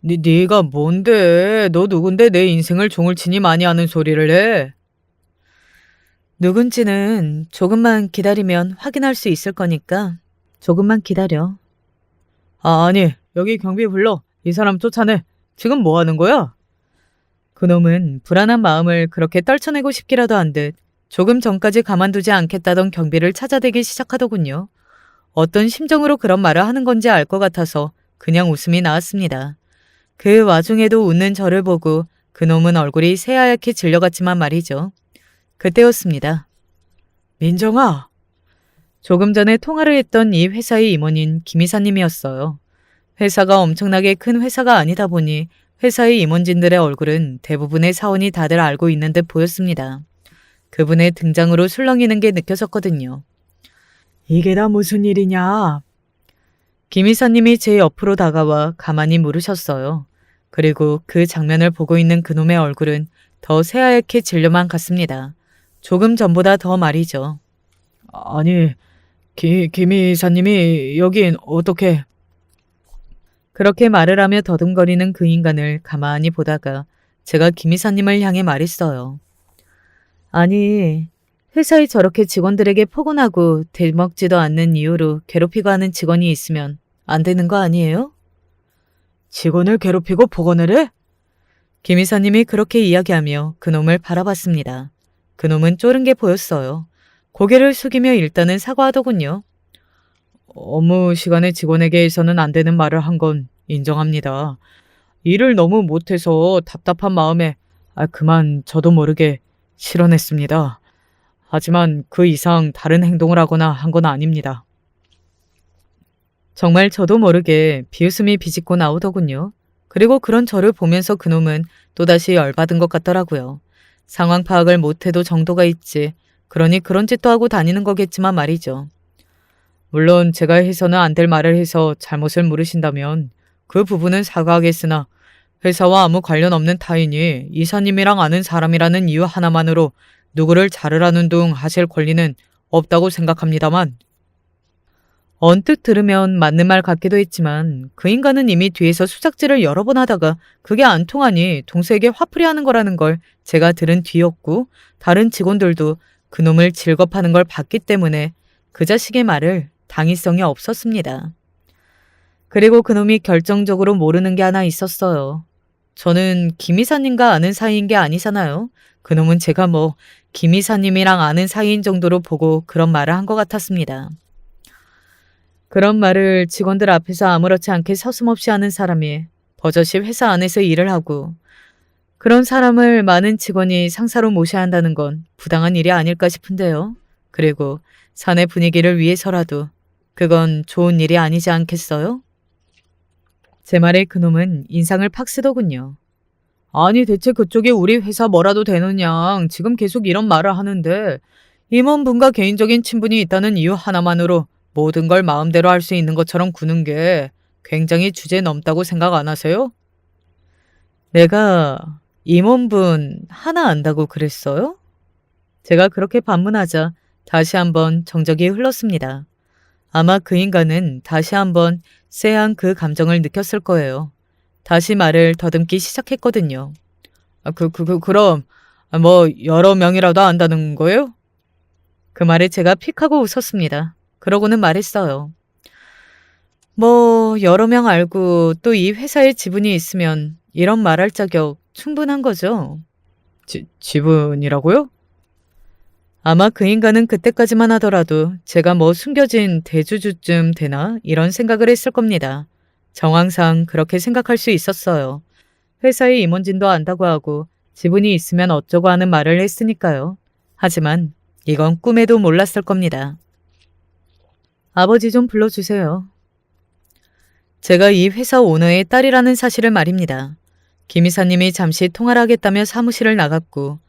네가 뭔데? 너 누군데 내 인생을 종을 치니 많이 하는 소리를 해? 누군지는 조금만 기다리면 확인할 수 있을 거니까 조금만 기다려. 아니, 여기 경비 불러. 이 사람 쫓아내. 지금 뭐 하는 거야? 그놈은 불안한 마음을 그렇게 떨쳐내고 싶기라도 한 듯 조금 전까지 가만두지 않겠다던 경비를 찾아대기 시작하더군요. 어떤 심정으로 그런 말을 하는 건지 알 것 같아서 그냥 웃음이 나왔습니다. 그 와중에도 웃는 저를 보고 그놈은 얼굴이 새하얗게 질려갔지만 말이죠. 그때였습니다. 민정아. 조금 전에 통화를 했던 이 회사의 임원인 김 이사님이었어요. 회사가 엄청나게 큰 회사가 아니다 보니 회사의 임원진들의 얼굴은 대부분의 사원이 다들 알고 있는 듯 보였습니다. 그분의 등장으로 술렁이는 게 느껴졌거든요. 이게 다 무슨 일이냐? 김 이사님이 제 옆으로 다가와 가만히 물으셨어요. 그리고 그 장면을 보고 있는 그놈의 얼굴은 더 새하얗게 질려만 갔습니다. 조금 전보다 더 말이죠. 아니, 김 이사님이 여긴 어떻게... 그렇게 말을 하며 더듬거리는 그 인간을 가만히 보다가 제가 김 이사님을 향해 말했어요. 아니, 회사에 저렇게 직원들에게 포근하고 대먹지도 않는 이유로 괴롭히고 하는 직원이 있으면 안 되는 거 아니에요? 직원을 괴롭히고 포근을 해? 김 이사님이 그렇게 이야기하며 그놈을 바라봤습니다. 그놈은 쫄은 게 보였어요. 고개를 숙이며 일단은 사과하더군요. 업무 시간에 직원에게 해서는 안 되는 말을 한 건 인정합니다. 일을 너무 못해서 답답한 마음에 그만 저도 모르게 실언했습니다. 하지만 그 이상 다른 행동을 하거나 한 건 아닙니다. 정말 저도 모르게 비웃음이 비집고 나오더군요. 그리고 그런 저를 보면서 그놈은 또다시 열받은 것 같더라고요. 상황 파악을 못해도 정도가 있지 그러니 그런 짓도 하고 다니는 거겠지만 말이죠. 물론 제가 해서는 안 될 말을 해서 잘못을 물으신다면 그 부분은 사과하겠으나 회사와 아무 관련 없는 타인이 이사님이랑 아는 사람이라는 이유 하나만으로 누구를 자르라는 둥 하실 권리는 없다고 생각합니다만. 언뜻 들으면 맞는 말 같기도 했지만 그 인간은 이미 뒤에서 수작질을 여러 번 하다가 그게 안 통하니 동서에게 화풀이 하는 거라는 걸 제가 들은 뒤였고, 다른 직원들도 그놈을 질겁하는 걸 봤기 때문에 그 자식의 말을 당위성이 없었습니다. 그리고 그놈이 결정적으로 모르는 게 하나 있었어요. 저는 김 이사님과 아는 사이인 게 아니잖아요. 그놈은 제가 김 이사님이랑 아는 사이인 정도로 보고 그런 말을 한 것 같았습니다. 그런 말을 직원들 앞에서 아무렇지 않게 서슴없이 하는 사람이 버젓이 회사 안에서 일을 하고, 그런 사람을 많은 직원이 상사로 모셔야 한다는 건 부당한 일이 아닐까 싶은데요. 그리고 사내 분위기를 위해서라도 그건 좋은 일이 아니지 않겠어요? 제 말에 그놈은 인상을 팍 쓰더군요. 아니 대체 그쪽이 우리 회사 뭐라도 되느냐 지금 계속 이런 말을 하는데, 임원분과 개인적인 친분이 있다는 이유 하나만으로 모든 걸 마음대로 할 수 있는 것처럼 구는 게 굉장히 주제 넘다고 생각 안 하세요? 내가 임원분 하나 안다고 그랬어요? 제가 그렇게 반문하자 다시 한번 정적이 흘렀습니다. 아마 그 인간은 다시 한번 쎄한 그 감정을 느꼈을 거예요. 다시 말을 더듬기 시작했거든요. 그럼 여러 명이라도 안다는 거예요? 그 말에 제가 픽 하고 웃었습니다. 그러고는 말했어요. 여러 명 알고 또 이 회사에 지분이 있으면 이런 말할 자격 충분한 거죠. 지분이라고요? 아마 그 인간은 그때까지만 하더라도 제가 숨겨진 대주주쯤 되나 이런 생각을 했을 겁니다. 정황상 그렇게 생각할 수 있었어요. 회사의 임원진도 안다고 하고 지분이 있으면 어쩌고 하는 말을 했으니까요. 하지만 이건 꿈에도 몰랐을 겁니다. 아버지 좀 불러주세요. 제가 이 회사 오너의 딸이라는 사실을 말입니다. 김 이사님이 잠시 통화를 하겠다며 사무실을 나갔고,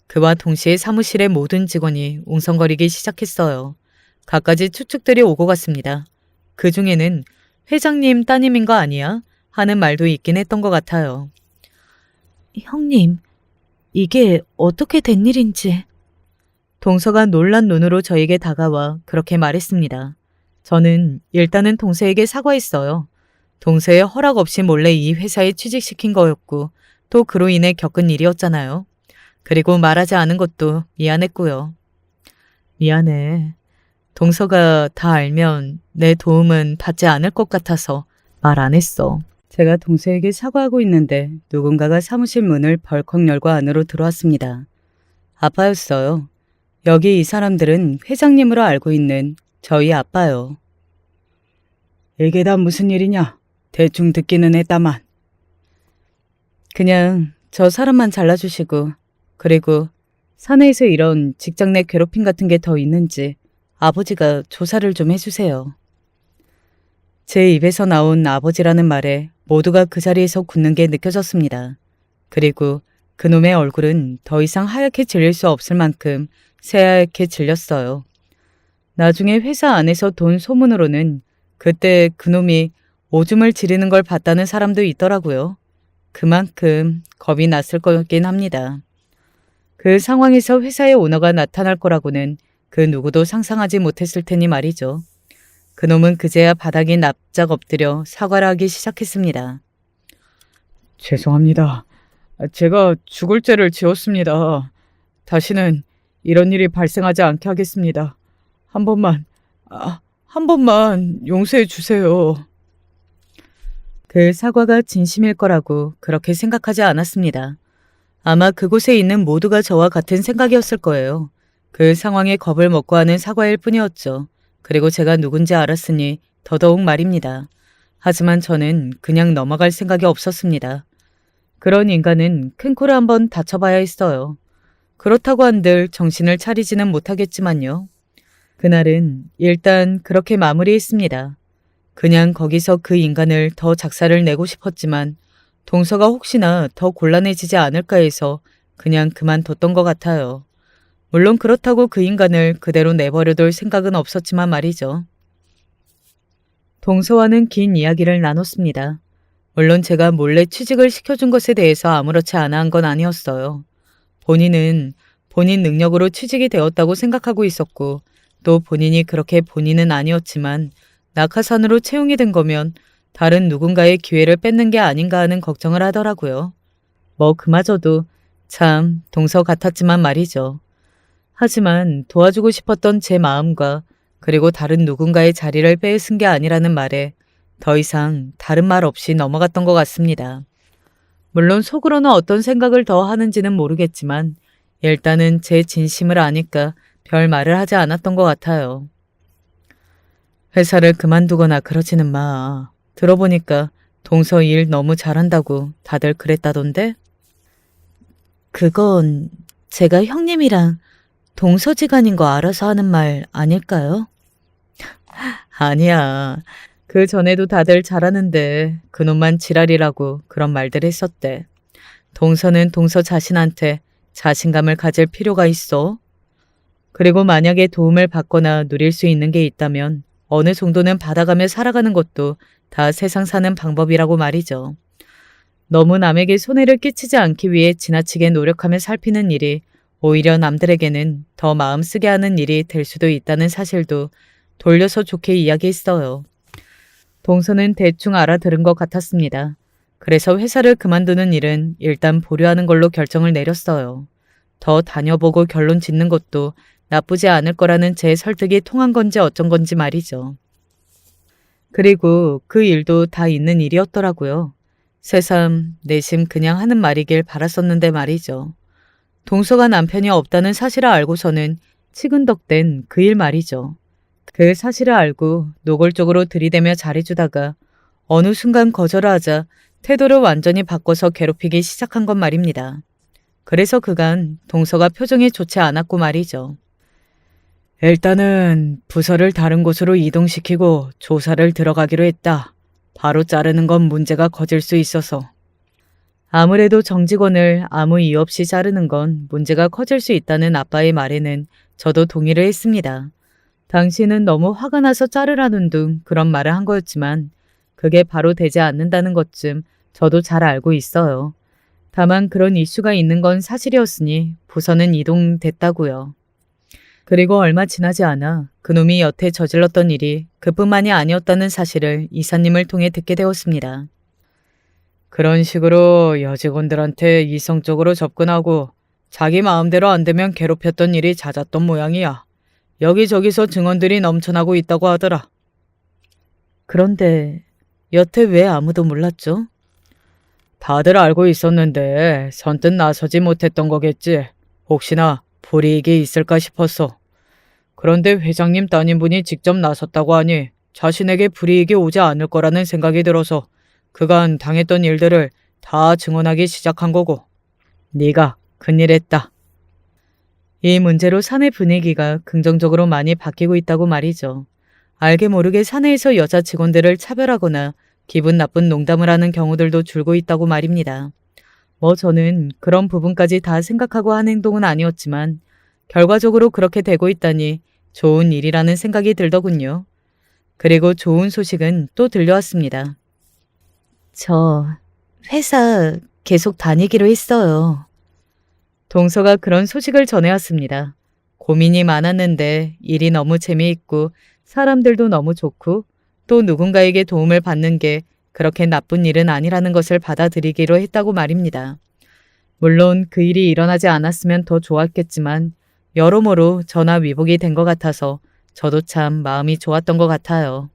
그와 동시에 사무실의 모든 직원이 웅성거리기 시작했어요. 갖가지 추측들이 오고 갔습니다. 그 중에는 회장님 따님인 거 아니야? 하는 말도 있긴 했던 것 같아요. 형님, 이게 어떻게 된 일인지. 동서가 놀란 눈으로 저에게 다가와 그렇게 말했습니다. 저는 일단은 동서에게 사과했어요. 동서의 허락 없이 몰래 이 회사에 취직시킨 거였고, 또 그로 인해 겪은 일이었잖아요. 그리고 말하지 않은 것도 미안했고요. 미안해. 동서가 다 알면 내 도움은 받지 않을 것 같아서 말 안 했어. 제가 동서에게 사과하고 있는데 누군가가 사무실 문을 벌컥 열고 안으로 들어왔습니다. 아빠였어요. 여기 이 사람들은 회장님으로 알고 있는 저희 아빠요. 이게 다 무슨 일이냐? 대충 듣기는 했다만. 그냥 저 사람만 잘라주시고, 그리고 사내에서 이런 직장 내 괴롭힘 같은 게 더 있는지 아버지가 조사를 좀 해주세요. 제 입에서 나온 아버지라는 말에 모두가 그 자리에서 굳는 게 느껴졌습니다. 그리고 그놈의 얼굴은 더 이상 하얗게 질릴 수 없을 만큼 새하얗게 질렸어요. 나중에 회사 안에서 돈 소문으로는 그때 그놈이 오줌을 지르는 걸 봤다는 사람도 있더라고요. 그만큼 겁이 났을 거긴 합니다. 그 상황에서 회사의 오너가 나타날 거라고는 그 누구도 상상하지 못했을 테니 말이죠. 그놈은 그제야 바닥에 납작 엎드려 사과를 하기 시작했습니다. 죄송합니다. 제가 죽을 죄를 지었습니다. 다시는 이런 일이 발생하지 않게 하겠습니다. 한 번만 용서해 주세요. 그 사과가 진심일 거라고 그렇게 생각하지 않았습니다. 아마 그곳에 있는 모두가 저와 같은 생각이었을 거예요. 그 상황에 겁을 먹고 하는 사과일 뿐이었죠. 그리고 제가 누군지 알았으니 더더욱 말입니다. 하지만 저는 그냥 넘어갈 생각이 없었습니다. 그런 인간은 큰 코를 한번 다쳐봐야 했어요. 그렇다고 한들 정신을 차리지는 못하겠지만요. 그날은 일단 그렇게 마무리했습니다. 그냥 거기서 그 인간을 더 작사를 내고 싶었지만 동서가 혹시나 더 곤란해지지 않을까 해서 그냥 그만뒀던 것 같아요. 물론 그렇다고 그 인간을 그대로 내버려둘 생각은 없었지만 말이죠. 동서와는 긴 이야기를 나눴습니다. 물론 제가 몰래 취직을 시켜준 것에 대해서 아무렇지 않아 한 건 아니었어요. 본인은 본인 능력으로 취직이 되었다고 생각하고 있었고 또 본인이 그렇게 본인은 아니었지만 낙하산으로 채용이 된 거면 다른 누군가의 기회를 뺏는 게 아닌가 하는 걱정을 하더라고요. 뭐 그마저도 참 동서 같았지만 말이죠. 하지만 도와주고 싶었던 제 마음과 그리고 다른 누군가의 자리를 빼앗은 게 아니라는 말에 더 이상 다른 말 없이 넘어갔던 것 같습니다. 물론 속으로는 어떤 생각을 더 하는지는 모르겠지만 일단은 제 진심을 아니까 별 말을 하지 않았던 것 같아요. 회사를 그만두거나 그러지는 마. 들어보니까 동서 일 너무 잘한다고 다들 그랬다던데? 그건 제가 형님이랑 동서지간인 거 알아서 하는 말 아닐까요? 아니야. 그 전에도 다들 잘하는데 그놈만 지랄이라고 그런 말들 했었대. 동서는 동서 자신한테 자신감을 가질 필요가 있어. 그리고 만약에 도움을 받거나 누릴 수 있는 게 있다면 어느 정도는 받아가며 살아가는 것도 다 세상 사는 방법이라고 말이죠. 너무 남에게 손해를 끼치지 않기 위해 지나치게 노력하며 살피는 일이 오히려 남들에게는 더 마음 쓰게 하는 일이 될 수도 있다는 사실도 돌려서 좋게 이야기했어요. 동서는 대충 알아들은 것 같았습니다. 그래서 회사를 그만두는 일은 일단 보류하는 걸로 결정을 내렸어요. 더 다녀보고 결론 짓는 것도 나쁘지 않을 거라는 제 설득이 통한 건지 어쩐 건지 말이죠. 그리고 그 일도 다 있는 일이었더라고요. 새삼 내심 그냥 하는 말이길 바랐었는데 말이죠. 동서가 남편이 없다는 사실을 알고서는 치근덕댄 그 일 말이죠. 그 사실을 알고 노골적으로 들이대며 잘해주다가 어느 순간 거절을 하자 태도를 완전히 바꿔서 괴롭히기 시작한 것 말입니다. 그래서 그간 동서가 표정이 좋지 않았고 말이죠. 일단은 부서를 다른 곳으로 이동시키고 조사를 들어가기로 했다. 바로 자르는 건 문제가 커질 수 있어서. 아무래도 정직원을 아무 이유 없이 자르는 건 문제가 커질 수 있다는 아빠의 말에는 저도 동의를 했습니다. 당신은 너무 화가 나서 자르라는 둥 그런 말을 한 거였지만 그게 바로 되지 않는다는 것쯤 저도 잘 알고 있어요. 다만 그런 이슈가 있는 건 사실이었으니 부서는 이동됐다고요. 그리고 얼마 지나지 않아 그놈이 여태 저질렀던 일이 그뿐만이 아니었다는 사실을 이사님을 통해 듣게 되었습니다. 그런 식으로 여직원들한테 이성적으로 접근하고 자기 마음대로 안 되면 괴롭혔던 일이 잦았던 모양이야. 여기저기서 증언들이 넘쳐나고 있다고 하더라. 그런데 여태 왜 아무도 몰랐죠? 다들 알고 있었는데 선뜻 나서지 못했던 거겠지. 혹시나 불이익이 있을까 싶었어. 그런데 회장님 따님분이 직접 나섰다고 하니 자신에게 불이익이 오지 않을 거라는 생각이 들어서 그간 당했던 일들을 다 증언하기 시작한 거고. 네가 큰일했다. 이 문제로 사내 분위기가 긍정적으로 많이 바뀌고 있다고 말이죠. 알게 모르게 사내에서 여자 직원들을 차별하거나 기분 나쁜 농담을 하는 경우들도 줄고 있다고 말입니다. 뭐 저는 그런 부분까지 다 생각하고 한 행동은 아니었지만 결과적으로 그렇게 되고 있다니 좋은 일이라는 생각이 들더군요. 그리고 좋은 소식은 또 들려왔습니다. 저 회사 계속 다니기로 했어요. 동서가 그런 소식을 전해왔습니다. 고민이 많았는데 일이 너무 재미있고 사람들도 너무 좋고 또 누군가에게 도움을 받는 게 그렇게 나쁜 일은 아니라는 것을 받아들이기로 했다고 말입니다. 물론 그 일이 일어나지 않았으면 더 좋았겠지만 여러모로 전화 위복이 된 것 같아서 저도 참 마음이 좋았던 것 같아요.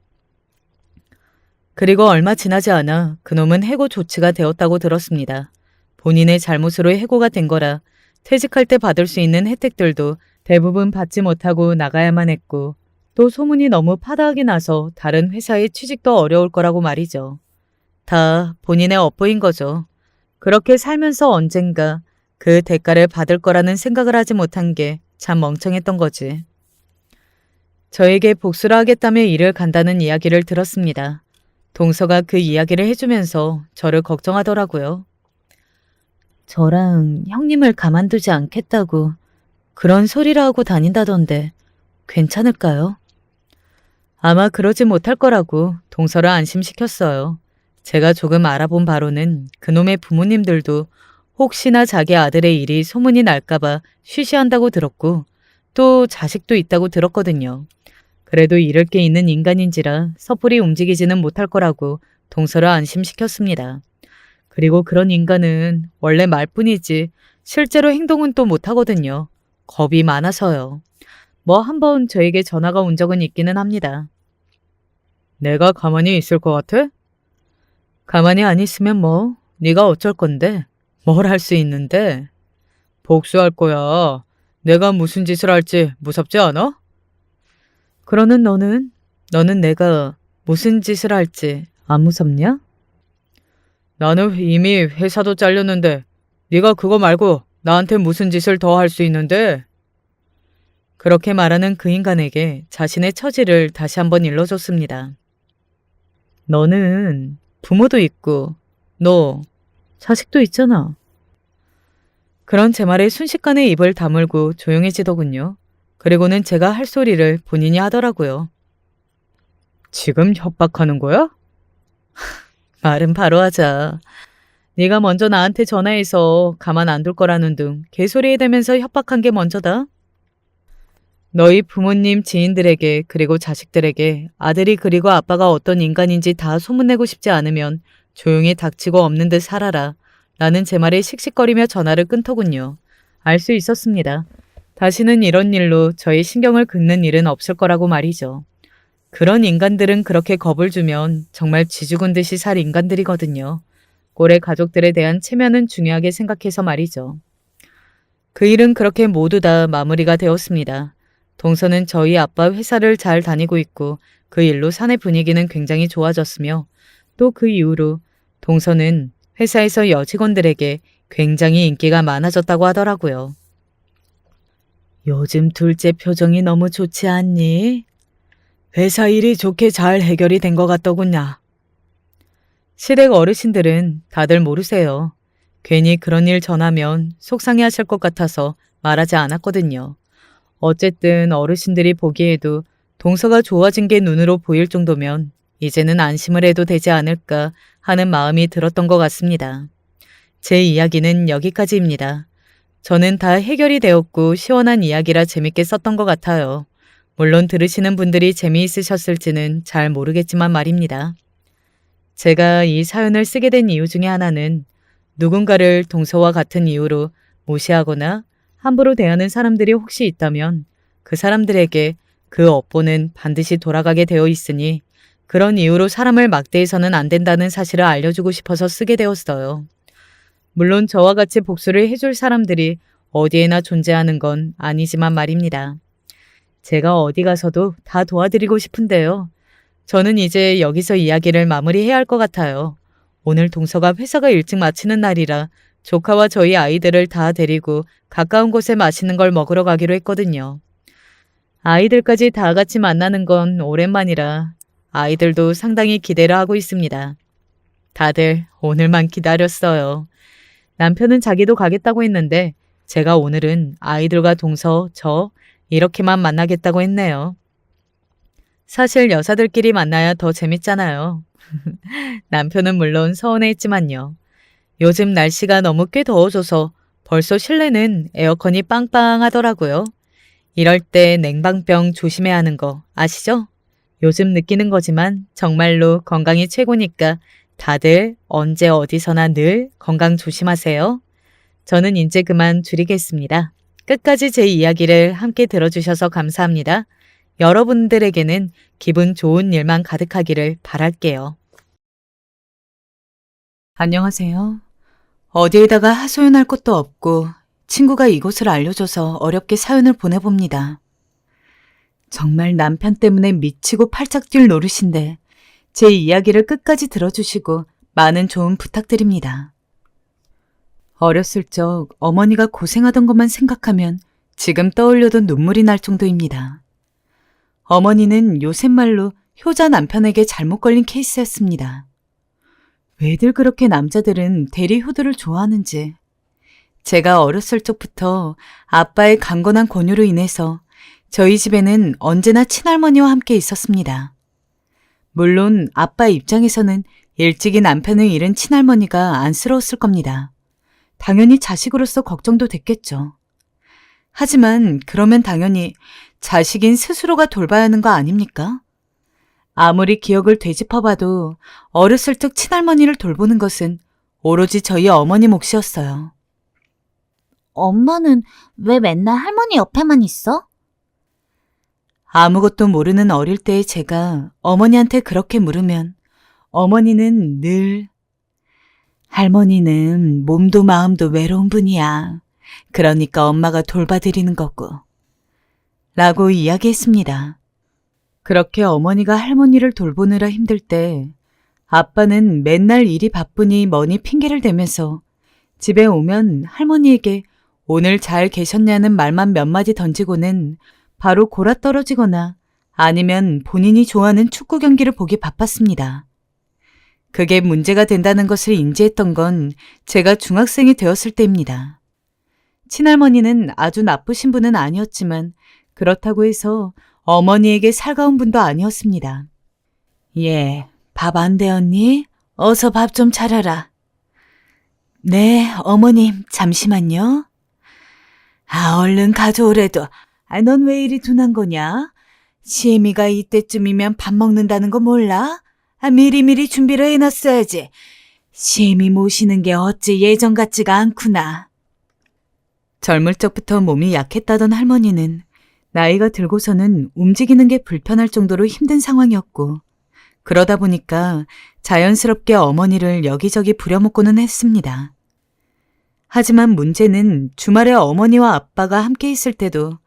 그리고 얼마 지나지 않아 그놈은 해고 조치가 되었다고 들었습니다. 본인의 잘못으로 해고가 된 거라 퇴직할 때 받을 수 있는 혜택들도 대부분 받지 못하고 나가야만 했고 또 소문이 너무 파다하게 나서 다른 회사에 취직도 어려울 거라고 말이죠. 다 본인의 업보인 거죠. 그렇게 살면서 언젠가 그 대가를 받을 거라는 생각을 하지 못한 게 참 멍청했던 거지. 저에게 복수를 하겠다며 일을 간다는 이야기를 들었습니다. 동서가 그 이야기를 해주면서 저를 걱정하더라고요. 저랑 형님을 가만두지 않겠다고 그런 소리를 하고 다닌다던데 괜찮을까요? 아마 그러지 못할 거라고 동서를 안심시켰어요. 제가 조금 알아본 바로는 그놈의 부모님들도 혹시나 자기 아들의 일이 소문이 날까봐 쉬쉬한다고 들었고 또 자식도 있다고 들었거든요. 그래도 잃을 게 있는 인간인지라 섣불리 움직이지는 못할 거라고 동서를 안심시켰습니다. 그리고 그런 인간은 원래 말뿐이지 실제로 행동은 또 못하거든요. 겁이 많아서요. 뭐 한번 저에게 전화가 온 적은 있기는 합니다. 내가 가만히 있을 것 같아? 가만히 안 있으면 뭐 네가 어쩔 건데 뭘 할 수 있는데 복수할 거야. 내가 무슨 짓을 할지 무섭지 않아? 그러는 너는 내가 무슨 짓을 할지 안 무섭냐? 나는 이미 회사도 잘렸는데 네가 그거 말고 나한테 무슨 짓을 더 할 수 있는데? 그렇게 말하는 그 인간에게 자신의 처지를 다시 한번 일러줬습니다. 너는 부모도 있고 너 자식도 있잖아. 그런 제 말에 순식간에 입을 다물고 조용해지더군요. 그리고는 제가 할 소리를 본인이 하더라고요. 지금 협박하는 거야? 말은 바로 하자. 네가 먼저 나한테 전화해서 가만 안 둘 거라는 둥 개소리 해대면서 협박한 게 먼저다. 너희 부모님 지인들에게 그리고 자식들에게 아들이 그리고 아빠가 어떤 인간인지 다 소문내고 싶지 않으면 조용히 닥치고 없는 듯 살아라. 라는 제 말에 씩씩거리며 전화를 끊더군요. 알 수 있었습니다. 다시는 이런 일로 저의 신경을 긁는 일은 없을 거라고 말이죠. 그런 인간들은 그렇게 겁을 주면 정말 쥐죽은 듯이 살 인간들이거든요. 꼴의 가족들에 대한 체면은 중요하게 생각해서 말이죠. 그 일은 그렇게 모두 다 마무리가 되었습니다. 동서는 저희 아빠 회사를 잘 다니고 있고 그 일로 사내 분위기는 굉장히 좋아졌으며 또 그 이후로 동서는 회사에서 여직원들에게 굉장히 인기가 많아졌다고 하더라고요. 요즘 둘째 표정이 너무 좋지 않니? 회사 일이 좋게 잘 해결이 된 것 같더군요. 시댁 어르신들은 다들 모르세요. 괜히 그런 일 전하면 속상해 하실 것 같아서 말하지 않았거든요. 어쨌든 어르신들이 보기에도 동서가 좋아진 게 눈으로 보일 정도면 이제는 안심을 해도 되지 않을까 하는 마음이 들었던 것 같습니다. 제 이야기는 여기까지입니다. 저는 다 해결이 되었고 시원한 이야기라 재밌게 썼던 것 같아요. 물론 들으시는 분들이 재미있으셨을지는 잘 모르겠지만 말입니다. 제가 이 사연을 쓰게 된 이유 중에 하나는 누군가를 동서와 같은 이유로 무시하거나 함부로 대하는 사람들이 혹시 있다면 그 사람들에게 그 업보는 반드시 돌아가게 되어 있으니 그런 이유로 사람을 막대해서는 안 된다는 사실을 알려주고 싶어서 쓰게 되었어요. 물론 저와 같이 복수를 해줄 사람들이 어디에나 존재하는 건 아니지만 말입니다. 제가 어디 가서도 다 도와드리고 싶은데요. 저는 이제 여기서 이야기를 마무리해야 할 것 같아요. 오늘 동서가 회사가 일찍 마치는 날이라 조카와 저희 아이들을 다 데리고 가까운 곳에 맛있는 걸 먹으러 가기로 했거든요. 아이들까지 다 같이 만나는 건 오랜만이라 아이들도 상당히 기대를 하고 있습니다. 다들 오늘만 기다렸어요. 남편은 자기도 가겠다고 했는데 제가 오늘은 아이들과 동서, 저 이렇게만 만나겠다고 했네요. 사실 여사들끼리 만나야 더 재밌잖아요. 남편은 물론 서운해했지만요. 요즘 날씨가 너무 꽤 더워져서 벌써 실내는 에어컨이 빵빵하더라고요. 이럴 때 냉방병 조심해야 하는 거 아시죠? 요즘 느끼는 거지만 정말로 건강이 최고니까 다들 언제 어디서나 늘 건강 조심하세요. 저는 이제 그만 줄이겠습니다. 끝까지 제 이야기를 함께 들어주셔서 감사합니다. 여러분들에게는 기분 좋은 일만 가득하기를 바랄게요. 안녕하세요. 어디에다가 하소연할 것도 없고 친구가 이곳을 알려줘서 어렵게 사연을 보내봅니다. 정말 남편 때문에 미치고 팔짝 뛸 노릇인데 제 이야기를 끝까지 들어주시고 많은 조언 부탁드립니다. 어렸을 적 어머니가 고생하던 것만 생각하면 지금 떠올려도 눈물이 날 정도입니다. 어머니는 요새 말로 효자 남편에게 잘못 걸린 케이스였습니다. 왜들 그렇게 남자들은 대리 효도를 좋아하는지 제가 어렸을 적부터 아빠의 강건한 권유로 인해서 저희 집에는 언제나 친할머니와 함께 있었습니다. 물론 아빠 입장에서는 일찍이 남편을 잃은 친할머니가 안쓰러웠을 겁니다. 당연히 자식으로서 걱정도 됐겠죠. 하지만 그러면 당연히 자식인 스스로가 돌봐야 하는 거 아닙니까? 아무리 기억을 되짚어봐도 어렸을 적 친할머니를 돌보는 것은 오로지 저희 어머니 몫이었어요. 엄마는 왜 맨날 할머니 옆에만 있어? 아무것도 모르는 어릴 때의 제가 어머니한테 그렇게 물으면 어머니는 늘 할머니는 몸도 마음도 외로운 분이야. 그러니까 엄마가 돌봐드리는 거고. 라고 이야기했습니다. 그렇게 어머니가 할머니를 돌보느라 힘들 때 아빠는 맨날 일이 바쁘니 뭐니 핑계를 대면서 집에 오면 할머니에게 오늘 잘 계셨냐는 말만 몇 마디 던지고는 바로 골아떨어지거나 아니면 본인이 좋아하는 축구 경기를 보기 바빴습니다. 그게 문제가 된다는 것을 인지했던 건 제가 중학생이 되었을 때입니다. 친할머니는 아주 나쁘신 분은 아니었지만 그렇다고 해서 어머니에게 살가운 분도 아니었습니다. 예, 밥 안 되었니? 어서 밥 좀 차려라. 네, 어머님, 잠시만요. 얼른 가져오래도. 넌 왜 이리 둔한 거냐? 시애미가 이때쯤이면 밥 먹는다는 거 몰라? 미리미리 준비를 해놨어야지. 시애미 모시는 게 어찌 예전 같지가 않구나. 젊을 적부터 몸이 약했다던 할머니는 나이가 들고서는 움직이는 게 불편할 정도로 힘든 상황이었고 그러다 보니까 자연스럽게 어머니를 여기저기 부려먹고는 했습니다. 하지만 문제는 주말에 어머니와 아빠가 함께 있을 때도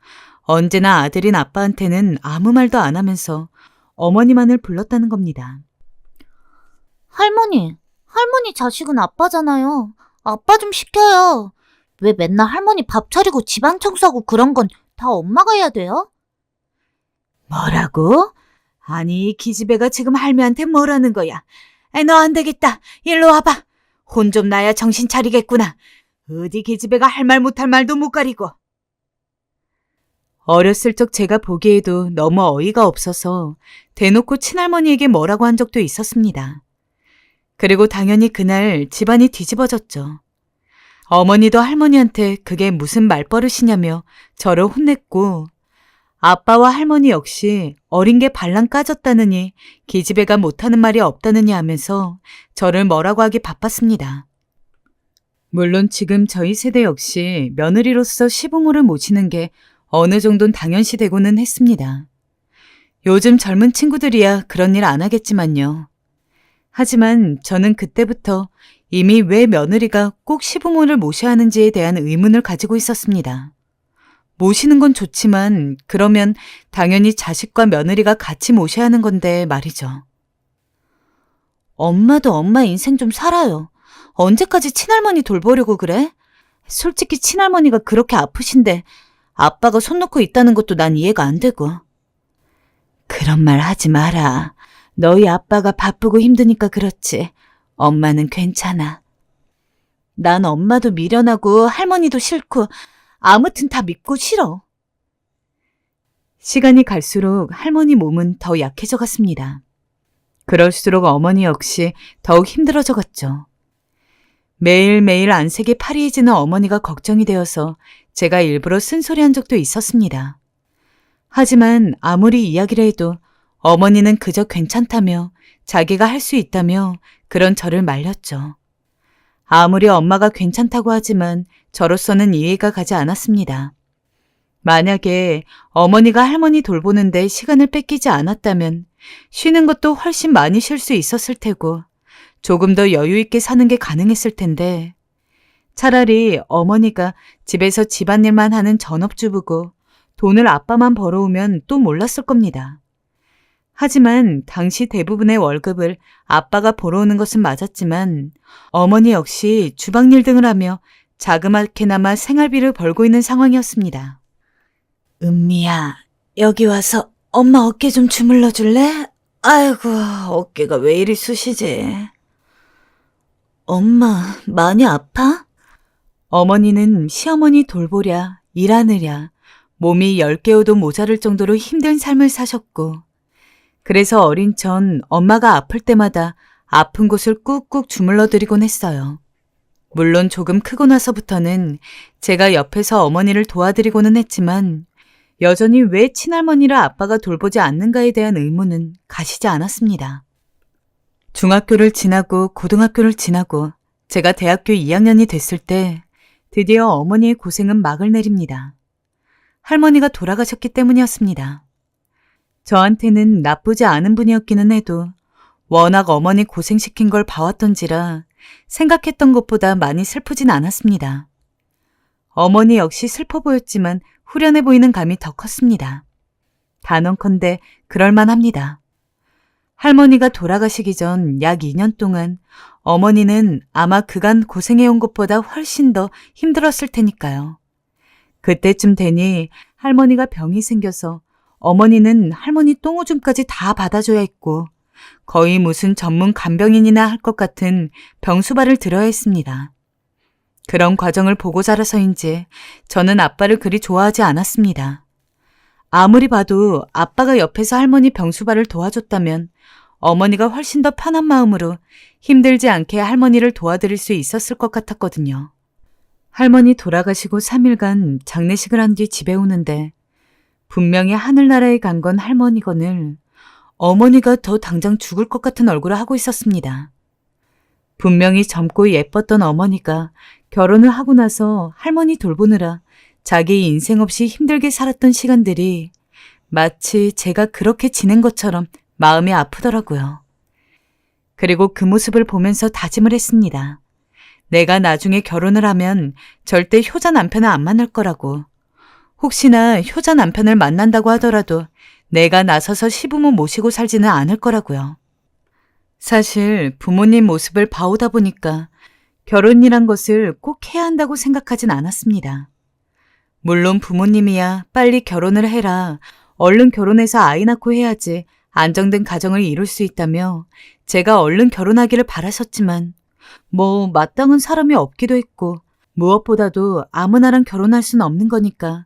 언제나 아들인 아빠한테는 아무 말도 안 하면서 어머니만을 불렀다는 겁니다. 할머니 자식은 아빠잖아요. 아빠 좀 시켜요. 왜 맨날 할머니 밥 차리고 집안 청소하고 그런 건 다 엄마가 해야 돼요? 뭐라고? 아니, 이 기집애가 지금 할매한테 뭐라는 거야? 너 안 되겠다. 일로 와봐. 혼 좀 나야 정신 차리겠구나. 어디 기집애가 할 말 못할 말도 못 가리고. 어렸을 적 제가 보기에도 너무 어이가 없어서 대놓고 친할머니에게 뭐라고 한 적도 있었습니다. 그리고 당연히 그날 집안이 뒤집어졌죠. 어머니도 할머니한테 그게 무슨 말버릇이냐며 저를 혼냈고 아빠와 할머니 역시 어린 게 발랑 까졌다느니 기집애가 못하는 말이 없다느니 하면서 저를 뭐라고 하기 바빴습니다. 물론 지금 저희 세대 역시 며느리로서 시부모를 모시는 게 어느 정도는 당연시되고는 했습니다. 요즘 젊은 친구들이야 그런 일 안 하겠지만요. 하지만 저는 그때부터 이미 왜 며느리가 꼭 시부모를 모셔야 하는지에 대한 의문을 가지고 있었습니다. 모시는 건 좋지만 그러면 당연히 자식과 며느리가 같이 모셔야 하는 건데 말이죠. 엄마도 엄마 인생 좀 살아요. 언제까지 친할머니 돌보려고 그래? 솔직히 친할머니가 그렇게 아프신데 아빠가 손 놓고 있다는 것도 난 이해가 안 되고. 그런 말 하지 마라. 너희 아빠가 바쁘고 힘드니까 그렇지. 엄마는 괜찮아. 난 엄마도 미련하고 할머니도 싫고 아무튼 다 믿고 싫어. 시간이 갈수록 할머니 몸은 더 약해져 갔습니다. 그럴수록 어머니 역시 더욱 힘들어져 갔죠. 매일매일 안색이 파리해지는 어머니가 걱정이 되어서 제가 일부러 쓴소리한 적도 있었습니다. 하지만 아무리 이야기를 해도 어머니는 그저 괜찮다며 자기가 할 수 있다며 그런 저를 말렸죠. 아무리 엄마가 괜찮다고 하지만 저로서는 이해가 가지 않았습니다. 만약에 어머니가 할머니 돌보는데 시간을 뺏기지 않았다면 쉬는 것도 훨씬 많이 쉴 수 있었을 테고 조금 더 여유 있게 사는 게 가능했을 텐데 차라리 어머니가 집에서 집안일만 하는 전업주부고 돈을 아빠만 벌어오면 또 몰랐을 겁니다. 하지만 당시 대부분의 월급을 아빠가 벌어오는 것은 맞았지만 어머니 역시 주방일 등을 하며 자그맣게나마 생활비를 벌고 있는 상황이었습니다. 은미야, 여기 와서 엄마 어깨 좀 주물러 줄래? 아이고, 어깨가 왜 이리 쑤시지? 엄마, 많이 아파? 어머니는 시어머니 돌보랴, 일하느랴, 몸이 10개호도 모자랄 정도로 힘든 삶을 사셨고, 그래서 어린 전 엄마가 아플 때마다 아픈 곳을 꾹꾹 주물러드리곤 했어요. 물론 조금 크고 나서부터는 제가 옆에서 어머니를 도와드리고는 했지만 여전히 왜 친할머니를 아빠가 돌보지 않는가에 대한 의문은 가시지 않았습니다. 중학교를 지나고 고등학교를 지나고 제가 대학교 2학년이 됐을 때 드디어 어머니의 고생은 막을 내립니다. 할머니가 돌아가셨기 때문이었습니다. 저한테는 나쁘지 않은 분이었기는 해도 워낙 어머니 고생시킨 걸 봐왔던지라 생각했던 것보다 많이 슬프진 않았습니다. 어머니 역시 슬퍼 보였지만 후련해 보이는 감이 더 컸습니다. 단언컨대 그럴만합니다. 할머니가 돌아가시기 전 약 2년 동안 어머니는 아마 그간 고생해온 것보다 훨씬 더 힘들었을 테니까요. 그때쯤 되니 할머니가 병이 생겨서 어머니는 할머니 똥오줌까지 다 받아줘야 했고 거의 무슨 전문 간병인이나 할 것 같은 병수발을 들어야 했습니다. 그런 과정을 보고 자라서인지 저는 아빠를 그리 좋아하지 않았습니다. 아무리 봐도 아빠가 옆에서 할머니 병수발을 도와줬다면 어머니가 훨씬 더 편한 마음으로 힘들지 않게 할머니를 도와드릴 수 있었을 것 같았거든요. 할머니 돌아가시고 3일간 장례식을 한 뒤 집에 오는데 분명히 하늘나라에 간 건 할머니건을 어머니가 더 당장 죽을 것 같은 얼굴을 하고 있었습니다. 분명히 젊고 예뻤던 어머니가 결혼을 하고 나서 할머니 돌보느라 자기 인생 없이 힘들게 살았던 시간들이 마치 제가 그렇게 지낸 것처럼 마음이 아프더라고요. 그리고 그 모습을 보면서 다짐을 했습니다. 내가 나중에 결혼을 하면 절대 효자 남편을 안 만날 거라고. 혹시나 효자 남편을 만난다고 하더라도 내가 나서서 시부모 모시고 살지는 않을 거라고요. 사실 부모님 모습을 봐오다 보니까 결혼이란 것을 꼭 해야 한다고 생각하진 않았습니다. 물론 부모님이야 빨리 결혼을 해라, 얼른 결혼해서 아이 낳고 해야지 안정된 가정을 이룰 수 있다며 제가 얼른 결혼하기를 바라셨지만 마땅한 사람이 없기도 했고 무엇보다도 아무나랑 결혼할 수는 없는 거니까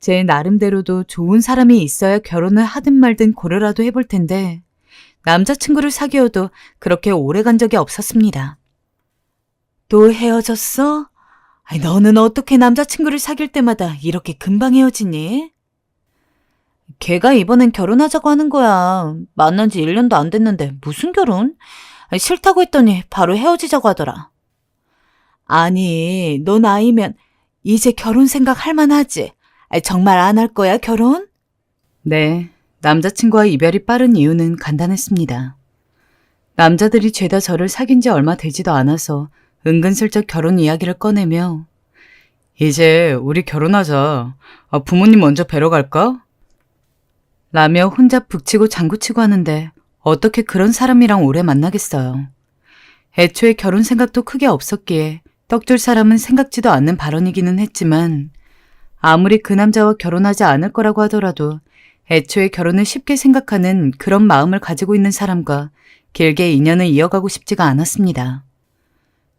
제 나름대로도 좋은 사람이 있어야 결혼을 하든 말든 고려라도 해볼 텐데 남자친구를 사귀어도 그렇게 오래 간 적이 없었습니다. 또 헤어졌어? 아니, 너는 어떻게 남자친구를 사귈 때마다 이렇게 금방 헤어지니? 걔가 이번엔 결혼하자고 하는 거야. 만난 지 1년도 안 됐는데 무슨 결혼? 아니, 싫다고 했더니 바로 헤어지자고 하더라. 아니, 너 나이면 이제 결혼 생각 할 만하지? 아니, 정말 안 할 거야, 결혼? 네, 남자친구와 이별이 빠른 이유는 간단했습니다. 남자들이 죄다 저를 사귄 지 얼마 되지도 않아서 은근슬쩍 결혼 이야기를 꺼내며 이제 우리 결혼하자. 부모님 먼저 뵈러 갈까? 라며 혼자 북치고 장구치고 하는데 어떻게 그런 사람이랑 오래 만나겠어요. 애초에 결혼 생각도 크게 없었기에 떡줄 사람은 생각지도 않는 발언이기는 했지만 아무리 그 남자와 결혼하지 않을 거라고 하더라도 애초에 결혼을 쉽게 생각하는 그런 마음을 가지고 있는 사람과 길게 인연을 이어가고 싶지가 않았습니다.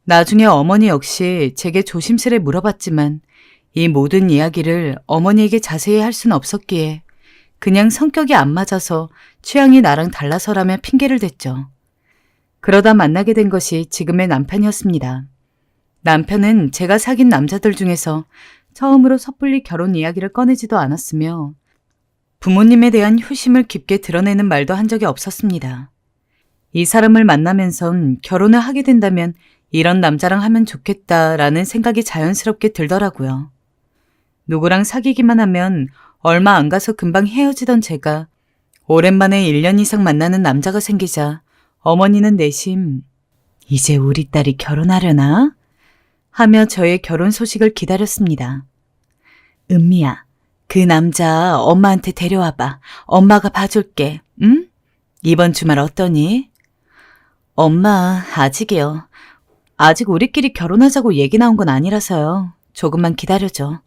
나중에 어머니 역시 제게 조심스레 물어봤지만 이 모든 이야기를 어머니에게 자세히 할 수는 없었기에 그냥 성격이 안 맞아서 취향이 나랑 달라서라며 핑계를 댔죠. 그러다 만나게 된 것이 지금의 남편이었습니다. 남편은 제가 사귄 남자들 중에서 처음으로 섣불리 결혼 이야기를 꺼내지도 않았으며 부모님에 대한 효심을 깊게 드러내는 말도 한 적이 없었습니다. 이 사람을 만나면선 결혼을 하게 된다면 이런 남자랑 하면 좋겠다라는 생각이 자연스럽게 들더라고요. 누구랑 사귀기만 하면 얼마 안 가서 금방 헤어지던 제가 오랜만에 1년 이상 만나는 남자가 생기자 어머니는 내심 이제 우리 딸이 결혼하려나? 하며 저의 결혼 소식을 기다렸습니다. 은미야, 그 남자 엄마한테 데려와봐. 엄마가 봐줄게. 응? 이번 주말 어떠니? 엄마, 아직이요. 아직 우리끼리 결혼하자고 얘기 나온 건 아니라서요. 조금만 기다려줘.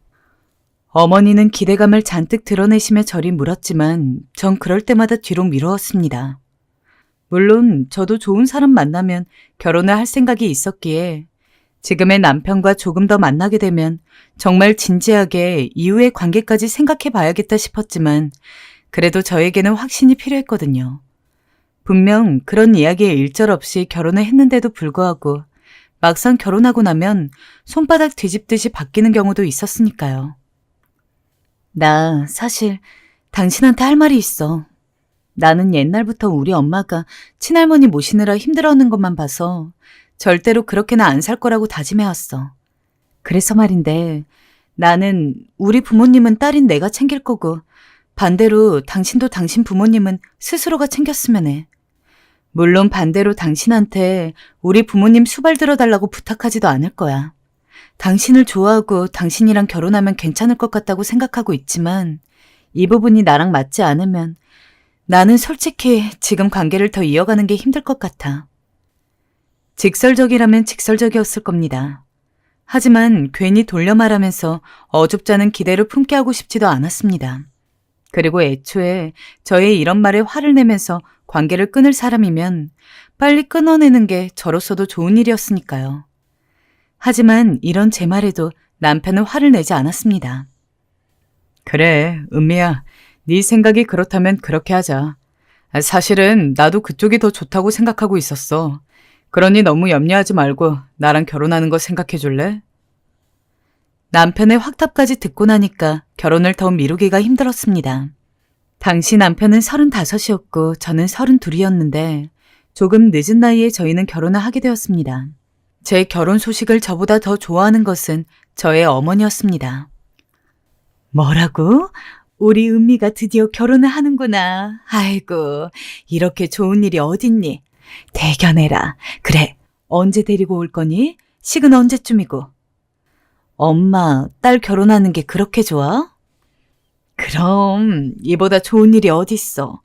어머니는 기대감을 잔뜩 드러내시며 저리 물었지만 전 그럴 때마다 뒤로 미루었습니다. 물론 저도 좋은 사람 만나면 결혼을 할 생각이 있었기에 지금의 남편과 조금 더 만나게 되면 정말 진지하게 이후의 관계까지 생각해 봐야겠다 싶었지만 그래도 저에게는 확신이 필요했거든요. 분명 그런 이야기에 일절 없이 결혼을 했는데도 불구하고 막상 결혼하고 나면 손바닥 뒤집듯이 바뀌는 경우도 있었으니까요. 나 사실 당신한테 할 말이 있어. 나는 옛날부터 우리 엄마가 친할머니 모시느라 힘들어하는 것만 봐서 절대로 그렇게는 안 살 거라고 다짐해왔어. 그래서 말인데 나는 우리 부모님은 딸인 내가 챙길 거고 반대로 당신도 당신 부모님은 스스로가 챙겼으면 해. 물론 반대로 당신한테 우리 부모님 수발 들어달라고 부탁하지도 않을 거야. 당신을 좋아하고 당신이랑 결혼하면 괜찮을 것 같다고 생각하고 있지만 이 부분이 나랑 맞지 않으면 나는 솔직히 지금 관계를 더 이어가는 게 힘들 것 같아. 직설적이라면 직설적이었을 겁니다. 하지만 괜히 돌려 말하면서 어줍지 않은 기대를 품게 하고 싶지도 않았습니다. 그리고 애초에 저의 이런 말에 화를 내면서 관계를 끊을 사람이면 빨리 끊어내는 게 저로서도 좋은 일이었으니까요. 하지만 이런 제 말에도 남편은 화를 내지 않았습니다. 그래, 은미야. 네 생각이 그렇다면 그렇게 하자. 사실은 나도 그쪽이 더 좋다고 생각하고 있었어. 그러니 너무 염려하지 말고 나랑 결혼하는 거 생각해 줄래? 남편의 확답까지 듣고 나니까 결혼을 더 미루기가 힘들었습니다. 당시 남편은 35이었고 저는 32이었는데 조금 늦은 나이에 저희는 결혼을 하게 되었습니다. 제 결혼 소식을 저보다 더 좋아하는 것은 저의 어머니였습니다. 뭐라고? 우리 은미가 드디어 결혼을 하는구나. 아이고, 이렇게 좋은 일이 어딨니? 대견해라. 그래, 언제 데리고 올 거니? 식은 언제쯤이고? 엄마, 딸 결혼하는 게 그렇게 좋아? 그럼 이보다 좋은 일이 어딨어.